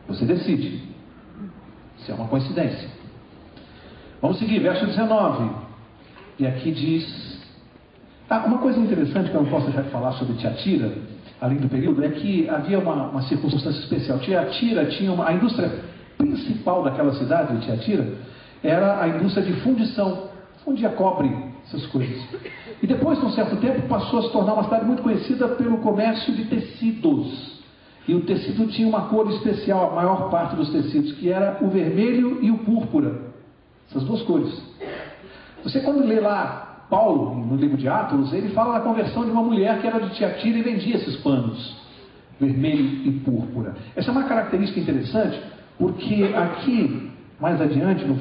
S1: Você decide se é uma coincidência. Vamos seguir, verso 19. E aqui diz... uma coisa interessante que eu não posso deixar de falar sobre Tiatira, além do período, é que havia uma circunstância especial. Tiatira tinha a indústria principal daquela cidade de Tiatira, era a indústria de fundição. Fundia cobre, essas coisas. E depois de um certo tempo passou a se tornar uma cidade muito conhecida pelo comércio de tecidos. E o tecido tinha uma cor especial, a maior parte dos tecidos, que era o vermelho e o púrpura. Essas duas cores. Você quando lê lá Paulo, no livro de Atos, ele fala da conversão de uma mulher que era de Tiatira e vendia esses panos, vermelho e púrpura. Essa é uma característica interessante, porque aqui, mais adiante, no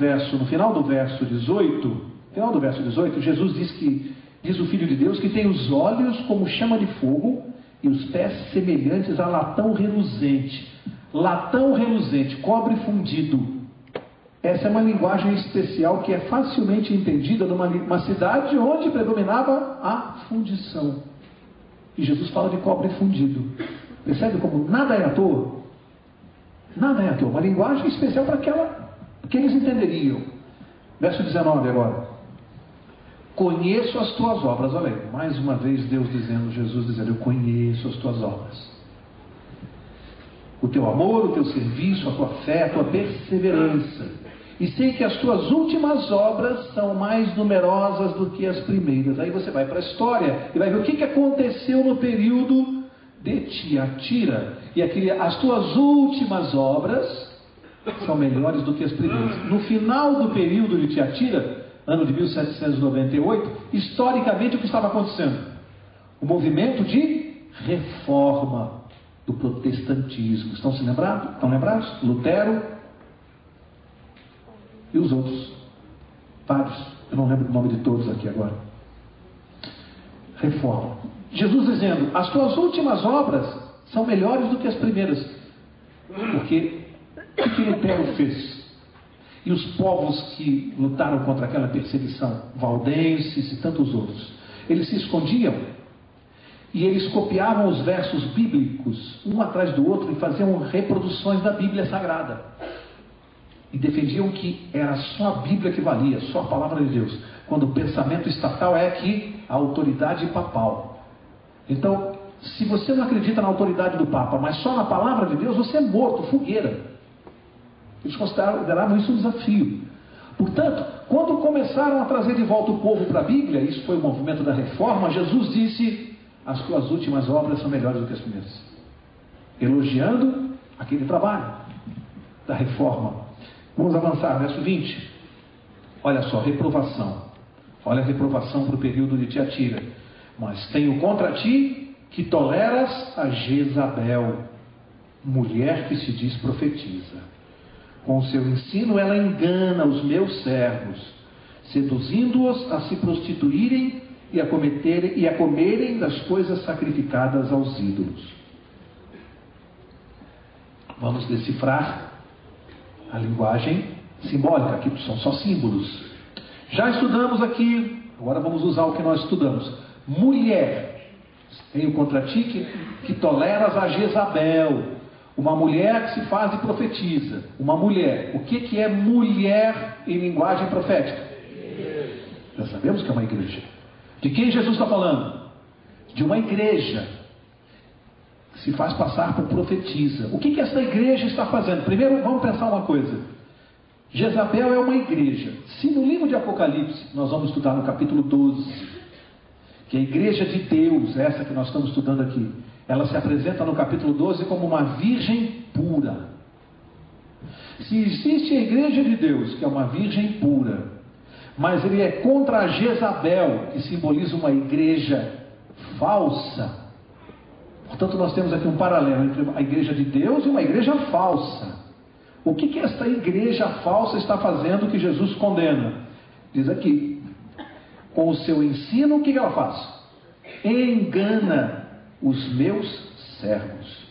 S1: final do verso 18, Jesus diz o Filho de Deus que tem os olhos como chama de fogo, e os pés semelhantes a latão reluzente. Latão reluzente, cobre fundido. Essa é uma linguagem especial que é facilmente entendida numa cidade onde predominava a fundição. E Jesus fala de cobre fundido. Percebe como nada é à toa? Nada é à toa. Uma linguagem especial para que eles entenderiam. Verso 19 agora. Conheço as tuas obras. Olha aí, mais uma vez Jesus dizendo: eu conheço as tuas obras. O teu amor, o teu serviço, a tua fé, a tua perseverança. E sei que as tuas últimas obras são mais numerosas do que as primeiras. Aí você vai para a história e vai ver o que aconteceu no período de Tiatira. E as tuas últimas obras são melhores do que as primeiras. No final do período de Tiatira, ano de 1798, historicamente o que estava acontecendo? O movimento de reforma do protestantismo. Estão se lembrando? Estão lembrados? Lutero e os outros. Vários. Eu não lembro o nome de todos aqui agora. Reforma. Jesus dizendo: as tuas últimas obras são melhores do que as primeiras. Porque o que Lutero fez? E os povos que lutaram contra aquela perseguição, valdenses e tantos outros, eles se escondiam e eles copiavam os versos bíblicos um atrás do outro e faziam reproduções da Bíblia Sagrada e defendiam que era só a Bíblia que valia, só a palavra de Deus, quando o pensamento estatal é que a autoridade papal. Então, se você não acredita na autoridade do Papa, mas só na palavra de Deus, você é morto, fogueira. Eles consideravam isso um desafio. Portanto, quando começaram a trazer de volta o povo para a Bíblia, isso foi o movimento da reforma, Jesus disse: as tuas últimas obras são melhores do que as primeiras, elogiando aquele trabalho da reforma. Vamos avançar, verso 20. Olha só, reprovação. Olha a reprovação para o período de Tiatira. Mas tenho contra ti que toleras a Jezabel, mulher que se diz profetiza. Com o seu ensino ela engana os meus servos, seduzindo-os a se prostituírem e a comerem das coisas sacrificadas aos ídolos. Vamos decifrar a linguagem simbólica, aqui são só símbolos. Já estudamos aqui, agora vamos usar o que nós estudamos. Mulher, tenho contra ti que toleras a Jezabel, uma mulher que se faz de profetiza. Uma mulher, o que é mulher em linguagem profética? Já sabemos que é uma igreja. De quem Jesus está falando? De uma igreja que se faz passar por profetiza. O que essa igreja está fazendo? Primeiro vamos pensar uma coisa. Jezabel é uma igreja. Se no livro de Apocalipse, nós vamos estudar no capítulo 12, que a igreja de Deus, essa que nós estamos estudando aqui, ela se apresenta no capítulo 12 como uma virgem pura. Se existe a igreja de Deus, que é uma virgem pura, mas ele é contra a Jezabel, que simboliza uma igreja falsa, portanto nós temos aqui um paralelo entre a igreja de Deus e uma igreja falsa. O que esta igreja falsa está fazendo que Jesus condena? Diz aqui, com o seu ensino, o que ela faz? Engana os meus servos,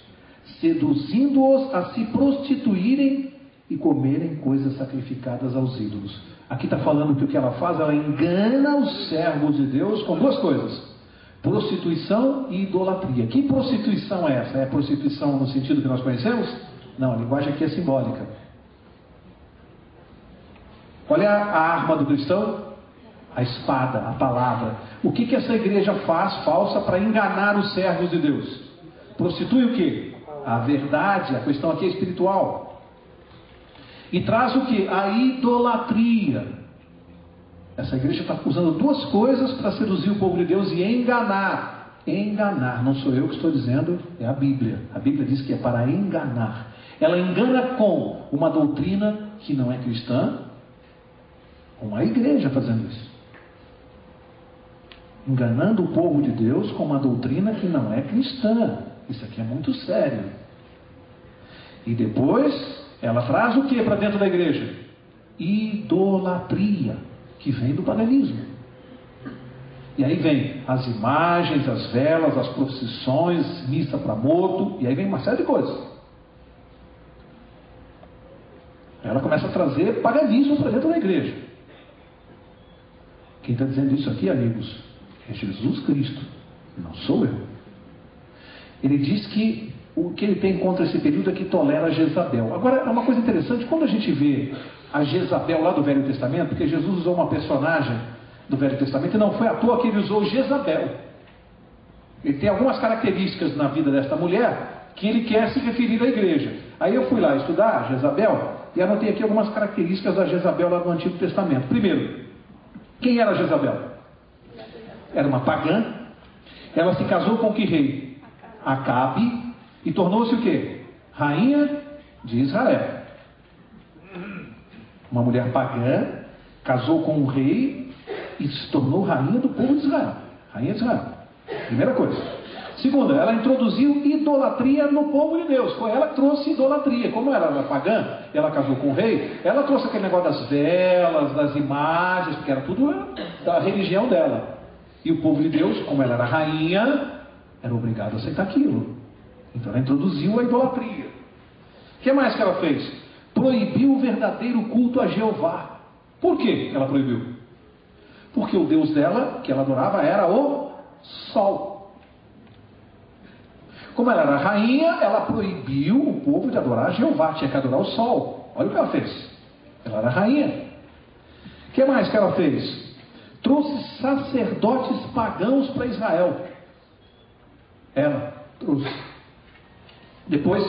S1: seduzindo-os a se prostituírem e comerem coisas sacrificadas aos ídolos. Aqui está falando que o que ela faz, ela engana os servos de Deus com duas coisas: prostituição e idolatria. Que prostituição é essa? É prostituição no sentido que nós conhecemos? Não, a linguagem aqui é simbólica. Olha a arma do cristão: a espada, a palavra. O que essa igreja faz falsa para enganar os servos de Deus? Prostitui o que? A verdade. A questão aqui é espiritual. E traz o que? A idolatria. Essa igreja está usando duas coisas para seduzir o povo de Deus e enganar. Enganar, não sou eu que estou dizendo, é a Bíblia. A Bíblia diz que é para enganar. Ela engana com uma doutrina que não é cristã, com a igreja fazendo isso. Enganando o povo de Deus com uma doutrina que não é cristã. Isso aqui é muito sério. E depois, ela traz o que para dentro da igreja? Idolatria, que vem do paganismo. E aí vem as imagens, as velas, as procissões, missa para morto, e aí vem uma série de coisas. Ela começa a trazer paganismo para dentro da igreja. Quem está dizendo isso aqui, amigos, é Jesus Cristo, não sou eu. Ele diz que o que ele tem contra esse período é que tolera a Jezabel. Agora, é uma coisa interessante, quando a gente vê a Jezabel lá do Velho Testamento, porque Jesus usou uma personagem do Velho Testamento, e não foi à toa que ele usou Jezabel. Ele tem algumas características na vida desta mulher que ele quer se referir à igreja. Aí eu fui lá estudar Jezabel e anotei aqui algumas características da Jezabel lá do Antigo Testamento. Primeiro, quem era Jezabel? Era uma pagã. Ela se casou com que rei? Acabe. E tornou-se o quê? Rainha de Israel. Uma mulher pagã casou com um rei e se tornou rainha do povo de Israel. Rainha de Israel. Primeira coisa. Segunda, ela introduziu idolatria no povo de Deus. Foi ela que trouxe idolatria. Como ela era pagã, ela casou com o rei, ela trouxe aquele negócio das velas, das imagens, porque era tudo da religião dela. E o povo de Deus, como ela era rainha, era obrigado a aceitar aquilo. Então ela introduziu a idolatria. O que mais que ela fez? Proibiu o verdadeiro culto a Jeová. Por que ela proibiu? Porque o Deus dela, que ela adorava, era o sol. Como ela era rainha, ela proibiu o povo de adorar Jeová. Tinha que adorar o sol. Olha o que ela fez. Ela era rainha. O que mais que ela fez? Trouxe sacerdotes pagãos para Israel. Ela trouxe. Depois,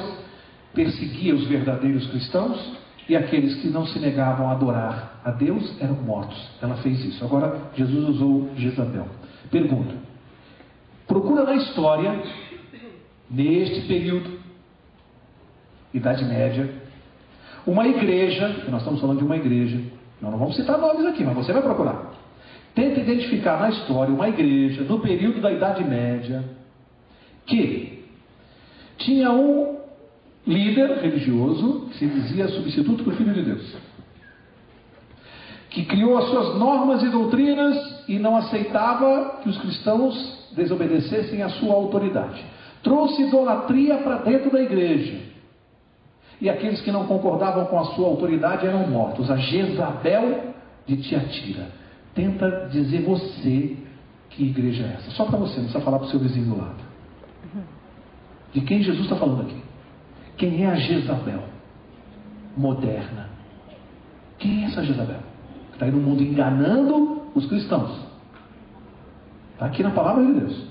S1: perseguia os verdadeiros cristãos e aqueles que não se negavam a adorar a Deus eram mortos. Ela fez isso. Agora, Jesus usou Jezabel. Pergunta: procura na história, neste período, Idade Média, uma igreja, nós estamos falando de uma igreja, nós não vamos citar nomes aqui, mas você vai procurar. Tenta identificar na história uma igreja, no período da Idade Média, que tinha um líder religioso, que se dizia substituto do Filho de Deus, que criou as suas normas e doutrinas e não aceitava que os cristãos desobedecessem à sua autoridade. Trouxe idolatria para dentro da igreja. E aqueles que não concordavam com a sua autoridade eram mortos. A Jezabel de Tiatira. Tenta dizer você que igreja é essa. Só para você, não precisa falar para o seu vizinho do lado. De quem Jesus está falando aqui? Quem é a Jezabel moderna? Quem é essa Jezabel? Que está aí no mundo enganando os cristãos. Está aqui na palavra de Deus.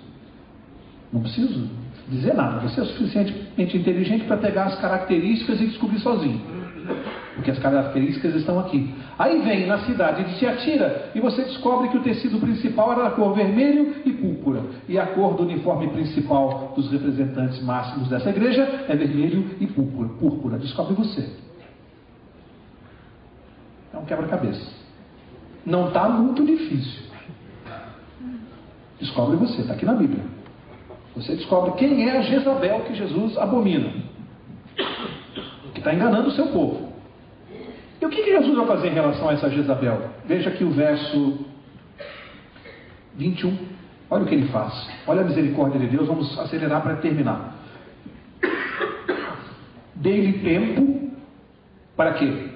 S1: Não preciso dizer nada. Você é suficientemente inteligente para pegar as características e descobrir sozinho. Porque as características estão aqui. Aí vem na cidade de Tiatira e você descobre que o tecido principal era da cor vermelho e púrpura. E a cor do uniforme principal dos representantes máximos dessa igreja é vermelho e púrpura. Descobre você. É um quebra-cabeça. Não está muito difícil. Descobre você, está aqui na Bíblia. Você descobre quem é a Jezabel que Jesus abomina, que está enganando o seu povo. E o que Jesus vai fazer em relação a essa Jezabel? Veja aqui o verso 21. Olha o que ele faz. Olha a misericórdia de Deus. Vamos acelerar para terminar. Dei-lhe tempo para quê?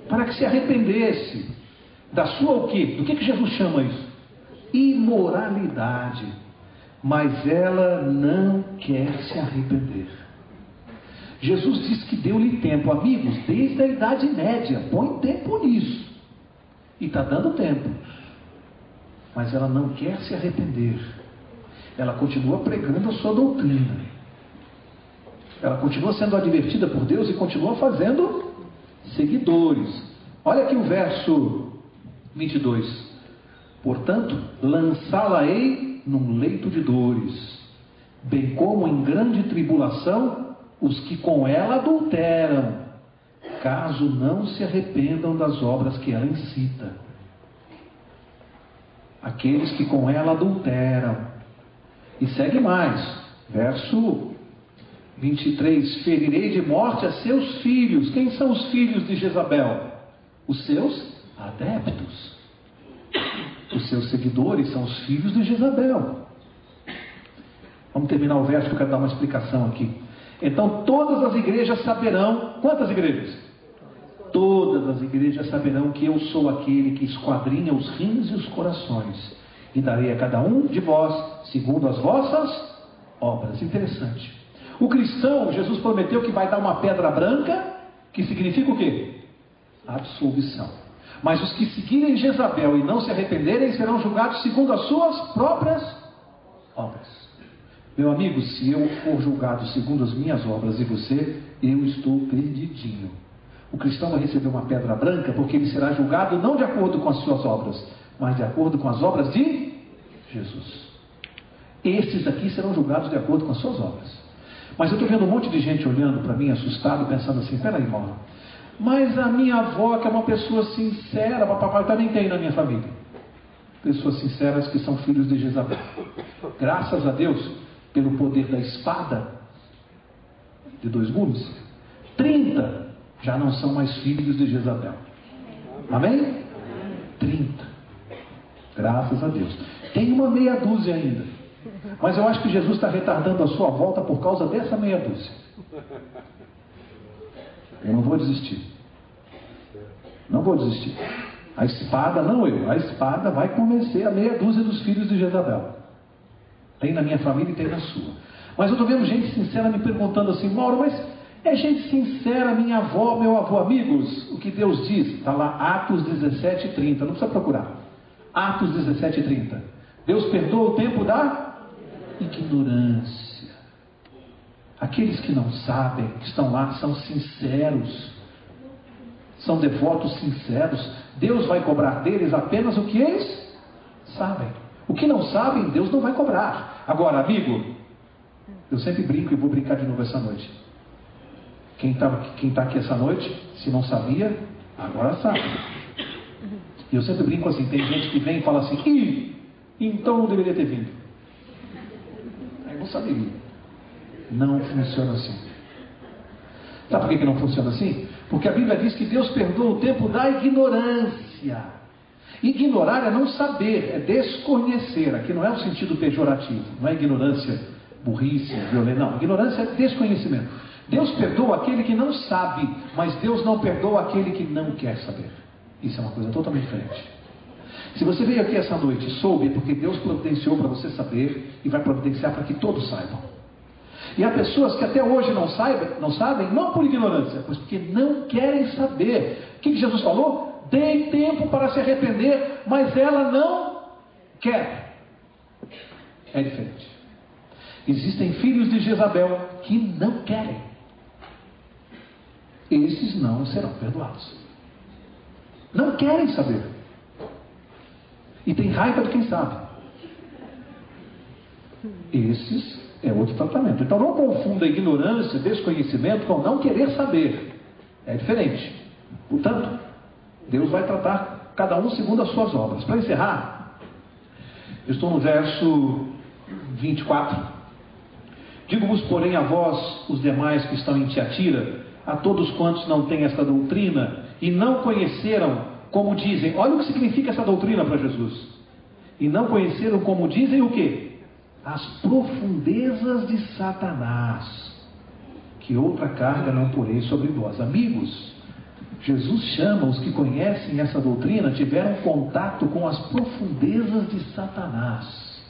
S1: Para que se arrependesse da sua o quê? Do que Jesus chama isso? Imoralidade. Mas ela não quer se arrepender. Jesus diz que deu-lhe tempo, amigos, desde a Idade Média. Põe tempo nisso. E está dando tempo. Mas ela não quer se arrepender. Ela continua pregando a sua doutrina. Ela continua sendo advertida por Deus e continua fazendo seguidores. Olha aqui o verso 22. Portanto, lançá-la-ei num leito de dores, bem como em grande tribulação os que com ela adulteram, caso não se arrependam das obras que ela incita. Aqueles que com ela adulteram. E segue mais, verso 23: ferirei de morte a seus filhos. Quem são os filhos de Jezabel? Os seus adeptos. Os seus seguidores são os filhos de Jezabel. Vamos terminar o verso que eu quero dar uma explicação aqui. Então todas as igrejas saberão. Quantas igrejas? Todas as igrejas saberão que eu sou aquele que esquadrinha os rins e os corações, e darei a cada um de vós segundo as vossas obras. Interessante. O cristão, Jesus prometeu que vai dar uma pedra branca, que significa o quê? Absolvição. Mas os que seguirem Jezabel e não se arrependerem serão julgados segundo as suas próprias obras. Meu amigo, se eu for julgado segundo as minhas obras e você, eu estou perdidinho. O cristão vai receber uma pedra branca porque ele será julgado não de acordo com as suas obras, mas de acordo com as obras de Jesus. Esses aqui serão julgados de acordo com as suas obras. Mas eu estou vendo um monte de gente olhando para mim assustado, pensando assim: peraí, Mauro, mas a minha avó, que é uma pessoa sincera, papai também tem na minha família pessoas sinceras que são filhos de Jezabel. Graças a Deus, pelo poder da espada de dois gumes, 30 já não são mais filhos de Jezabel. Amém? 30. Graças a Deus. Tem uma meia dúzia ainda. Mas eu acho que Jesus está retardando a sua volta por causa dessa meia dúzia. Eu não vou desistir. Não vou desistir. A espada, não eu. A espada vai convencer a meia dúzia dos filhos de Jezabel. Tem na minha família e tem na sua. Mas eu estou vendo gente sincera me perguntando assim: Mauro, mas é gente sincera, minha avó, meu avô? Amigos, o que Deus diz, está lá, Atos 17:30, não precisa procurar. Atos 17:30. Deus perdoa o tempo da ignorância. Aqueles que não sabem, que estão lá, são sinceros. são devotos sinceros, Deus vai cobrar deles apenas o que eles sabem. O que não sabem, Deus não vai cobrar. Agora, amigo, eu sempre brinco e vou brincar de novo essa noite. Quem está aqui essa noite, se não sabia, agora sabe. E eu sempre brinco assim, tem gente que vem e fala assim, então não deveria ter vindo. Aí não saberia. Não funciona assim. Sabe por que não funciona assim? Porque a Bíblia diz que Deus perdoa o tempo da ignorância. Ignorar é não saber, é desconhecer. Aqui não é o sentido pejorativo, não é ignorância, burrice, violência, não. Ignorância é desconhecimento. Deus perdoa aquele que não sabe, mas Deus não perdoa aquele que não quer saber. Isso é uma coisa totalmente diferente. Se você veio aqui essa noite e soube, é porque Deus providenciou para você saber e vai providenciar para que todos saibam. E há pessoas que até hoje não sabem, não por ignorância, mas porque não querem saber. O que Jesus falou? Dei tempo para se arrepender, mas ela não quer. É diferente. Existem filhos de Jezabel que não querem. Esses não serão perdoados. Não querem saber. E tem raiva de quem sabe. Esses é outro tratamento. Então não confunda ignorância, desconhecimento com não querer saber. É diferente. Portanto, Deus vai tratar cada um segundo as suas obras. Para encerrar, eu estou no verso 24. Digo-vos, porém, a vós, os demais que estão em Tiatira, a todos quantos não têm esta doutrina e não conheceram, como dizem, olha o que significa essa doutrina para Jesus. E não conheceram, como dizem, o quê? As profundezas de Satanás, que outra carga não porei sobre vós. Amigos, Jesus chama os que conhecem essa doutrina, tiveram contato com as profundezas de Satanás.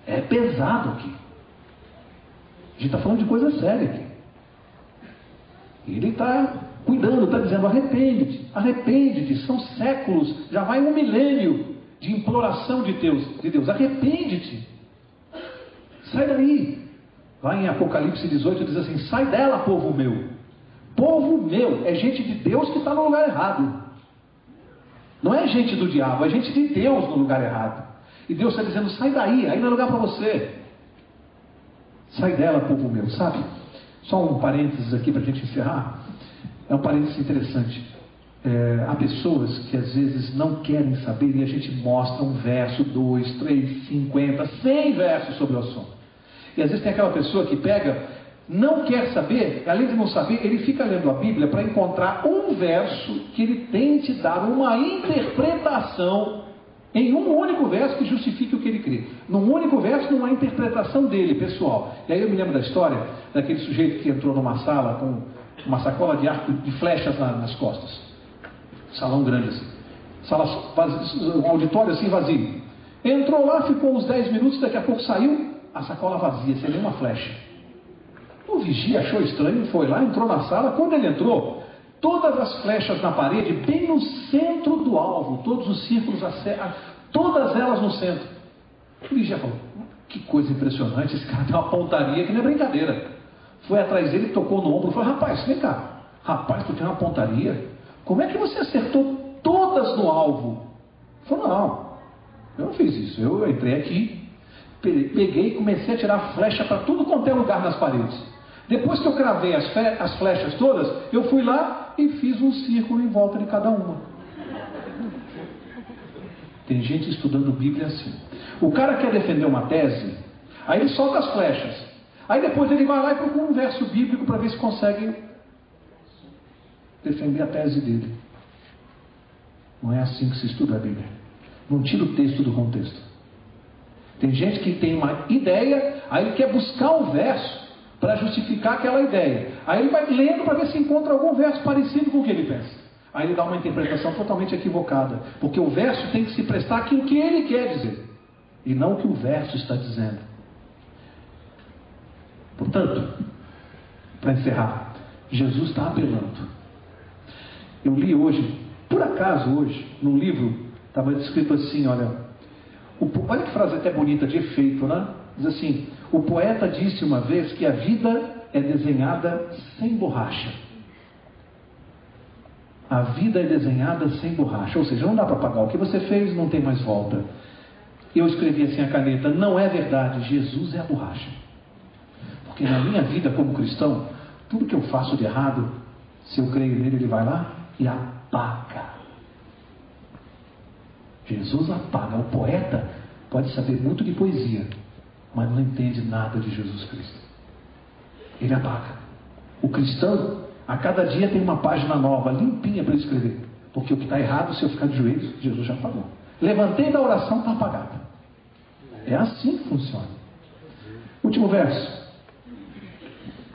S1: É pesado aqui. A gente está falando de coisa séria aqui. Ele está cuidando, está dizendo, arrepende-te, arrepende-te. São séculos, já vai um milênio de imploração de Deus, arrepende-te. Sai daí. Lá em Apocalipse 18 diz assim, sai dela, povo meu. Povo meu, é gente de Deus que está no lugar errado. Não é gente do diabo, é gente de Deus no lugar errado. E Deus está dizendo, sai daí, aí não é lugar para você. Sai dela, povo meu, sabe? Só um parênteses aqui para a gente encerrar. É um parênteses interessante. Há pessoas que às vezes não querem saber e a gente mostra um verso, 2, 3, 50, 100 versos sobre o assunto. E às vezes tem aquela pessoa que pega, não quer saber, além de não saber, ele fica lendo a Bíblia para encontrar um verso que ele tente dar uma interpretação em um único verso que justifique o que ele crê. Num único verso, numa interpretação dele, pessoal. E aí eu me lembro da história daquele sujeito que entrou numa sala com uma sacola de arco de flechas nas costas. Salão grande assim. Um auditório assim vazio. Entrou lá, ficou uns 10 minutos, daqui a pouco saiu, a sacola vazia, sem nenhuma flecha. O vigia achou estranho, foi lá, entrou na sala. Quando ele entrou, todas as flechas na parede, bem no centro do alvo, todos os círculos, todas elas no centro. O vigia falou, que coisa impressionante, esse cara tem uma pontaria que não é brincadeira. Foi atrás dele, tocou no ombro e falou, rapaz, vem cá, rapaz, tu tem uma pontaria? Como é que você acertou todas no alvo? Ele falou, não, eu não fiz isso, eu entrei aqui, peguei e comecei a tirar flecha para tudo quanto é lugar nas paredes. Depois que eu cravei as flechas todas, eu fui lá e fiz um círculo em volta de cada uma. Tem gente estudando Bíblia assim. O cara quer defender uma tese, aí ele solta as flechas. Aí depois ele vai lá e procura um verso bíblico para ver se consegue defender a tese dele. Não é assim que se estuda a Bíblia. Não tira o texto do contexto. Tem gente que tem uma ideia, aí ele quer buscar um verso para justificar aquela ideia. Aí ele vai lendo para ver se encontra algum verso parecido com o que ele pensa. Aí ele dá uma interpretação totalmente equivocada. Porque o verso tem que se prestar àquilo que ele quer dizer. E não o que o verso está dizendo. Portanto, para encerrar, Jesus está apelando. Eu li hoje, por acaso hoje, num livro, estava escrito assim, olha que frase até bonita, de efeito, né? Diz assim, o poeta disse uma vez que a vida é desenhada sem borracha. A vida é desenhada sem borracha, ou seja, não dá para apagar. O que você fez não tem mais volta. Eu escrevi assim a caneta: não é verdade, Jesus é a borracha. Porque na minha vida como cristão, tudo que eu faço de errado, se eu creio nele, ele vai lá e apaga. Jesus apaga. O poeta pode saber muito de poesia, mas não entende nada de Jesus Cristo. Ele apaga. O cristão, a cada dia tem uma página nova, limpinha para escrever. Porque o que está errado, se eu ficar de joelhos, Jesus já apagou. Levantei da oração, está apagado. É assim que funciona. Último verso.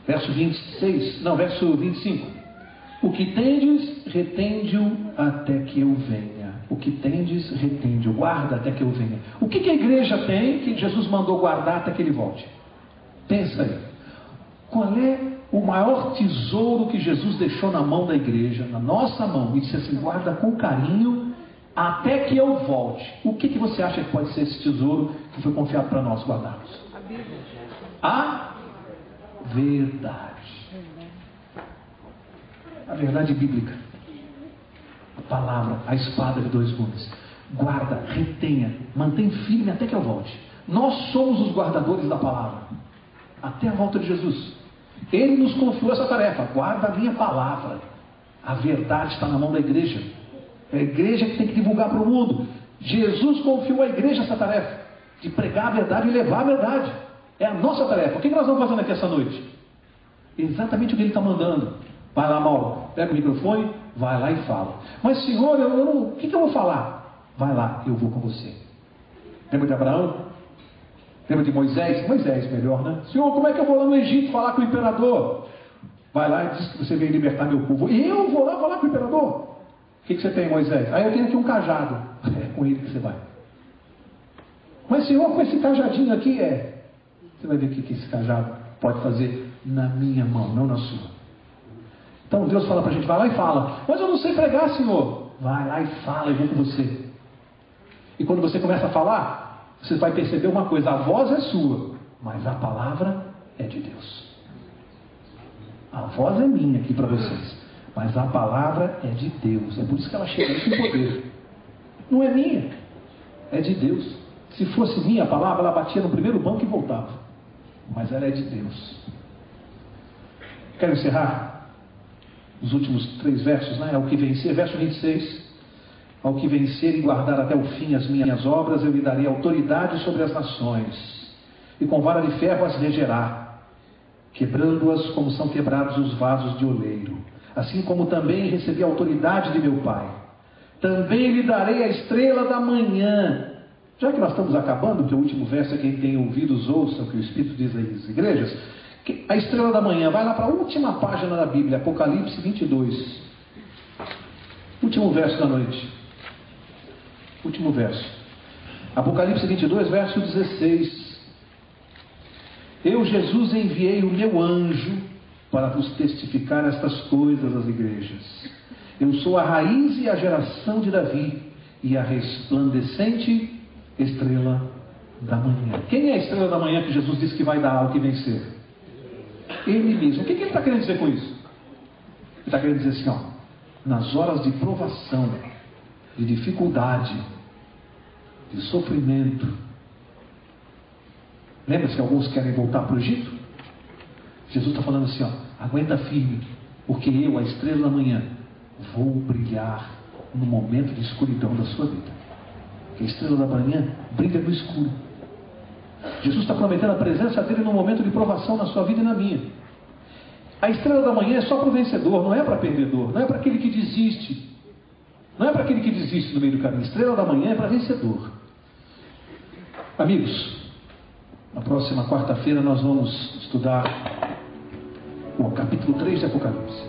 S1: Verso 25. O que tendes, retende-o até que eu venha. O que tendes, retende-o, guarda até que eu venha. O que a igreja tem que Jesus mandou guardar até que ele volte? Pensa aí. Qual é o maior tesouro que Jesus deixou na mão da igreja, na nossa mão, e disse assim: guarda com carinho até que eu volte? O que você acha que pode ser esse tesouro que foi confiado para nós guardarmos?
S2: A Bíblia.
S1: A verdade. A verdade bíblica. A palavra, a espada de dois gumes. Guarda, retenha, mantém firme até que eu volte. Nós somos os guardadores da palavra até a volta de Jesus. Ele nos confiou essa tarefa: guarda a minha palavra. A verdade está na mão da igreja. É a igreja que tem que divulgar para o mundo. Jesus confiou à igreja essa tarefa de pregar a verdade e levar a verdade. É a nossa tarefa. O que nós vamos fazendo aqui essa noite? Exatamente o que ele está mandando. Vai lá, Mauro, pega o microfone, vai lá e fala. Mas Senhor, o que eu vou falar? Vai lá, eu vou com você. Lembra de Abraão? Lembra de Moisés? Moisés melhor, né? Senhor, como é que eu vou lá no Egito falar com o imperador? Vai lá e diz que você veio libertar meu povo. E eu vou lá falar com o imperador? O que você tem, Moisés? Eu tenho aqui um cajado. É com ele que você vai. Mas Senhor, com esse cajadinho aqui você vai ver o que esse cajado pode fazer na minha mão, não na sua. Então Deus fala para a gente: vai lá e fala. Mas eu não sei pregar, Senhor. Vai lá e fala, eu vou com você. E quando você começa a falar, você vai perceber uma coisa: a voz é sua, mas a palavra é de Deus. A voz é minha aqui para vocês, mas a palavra é de Deus. É por isso que ela chega com poder. Não é minha, é de Deus. Se fosse minha palavra, ela batia no primeiro banco e voltava. Mas ela é de Deus. Quero encerrar os últimos 3 versos, né? Ao que vencer, verso 26. Ao que vencer e guardar até o fim as minhas obras, eu lhe darei autoridade sobre as nações, e com vara de ferro as regerá, quebrando-as como são quebrados os vasos de oleiro. Assim como também recebi a autoridade de meu Pai, também lhe darei a estrela da manhã. Já que nós estamos acabando, que o último verso é: quem tem ouvidos ouça o que o Espírito diz às igrejas. A estrela da manhã, vai lá para a última página da Bíblia, Apocalipse 22. Último verso da noite. Último verso. Apocalipse 22, verso 16. Eu, Jesus, enviei o meu anjo para vos testificar estas coisas às igrejas. Eu sou a raiz e a geração de Davi, e a resplandecente estrela da manhã. Quem é a estrela da manhã que Jesus disse que vai dar ao que vencer? Ele mesmo. O que ele está querendo dizer com isso? Ele está querendo dizer assim: nas horas de provação, de dificuldade, de sofrimento. Lembra-se que alguns querem voltar para o Egito? Jesus está falando assim: aguenta firme, porque eu, a estrela da manhã, vou brilhar no momento de escuridão da sua vida. Porque a estrela da manhã brilha no escuro. Jesus está prometendo a presença dele no momento de provação na sua vida e na minha. A estrela da manhã é só para o vencedor, não é para perdedor, não é para aquele que desiste. Não é para aquele que desiste no meio do caminho. A estrela da manhã é para vencedor. Amigos, na próxima quarta-feira nós vamos estudar o capítulo 3 de Apocalipse.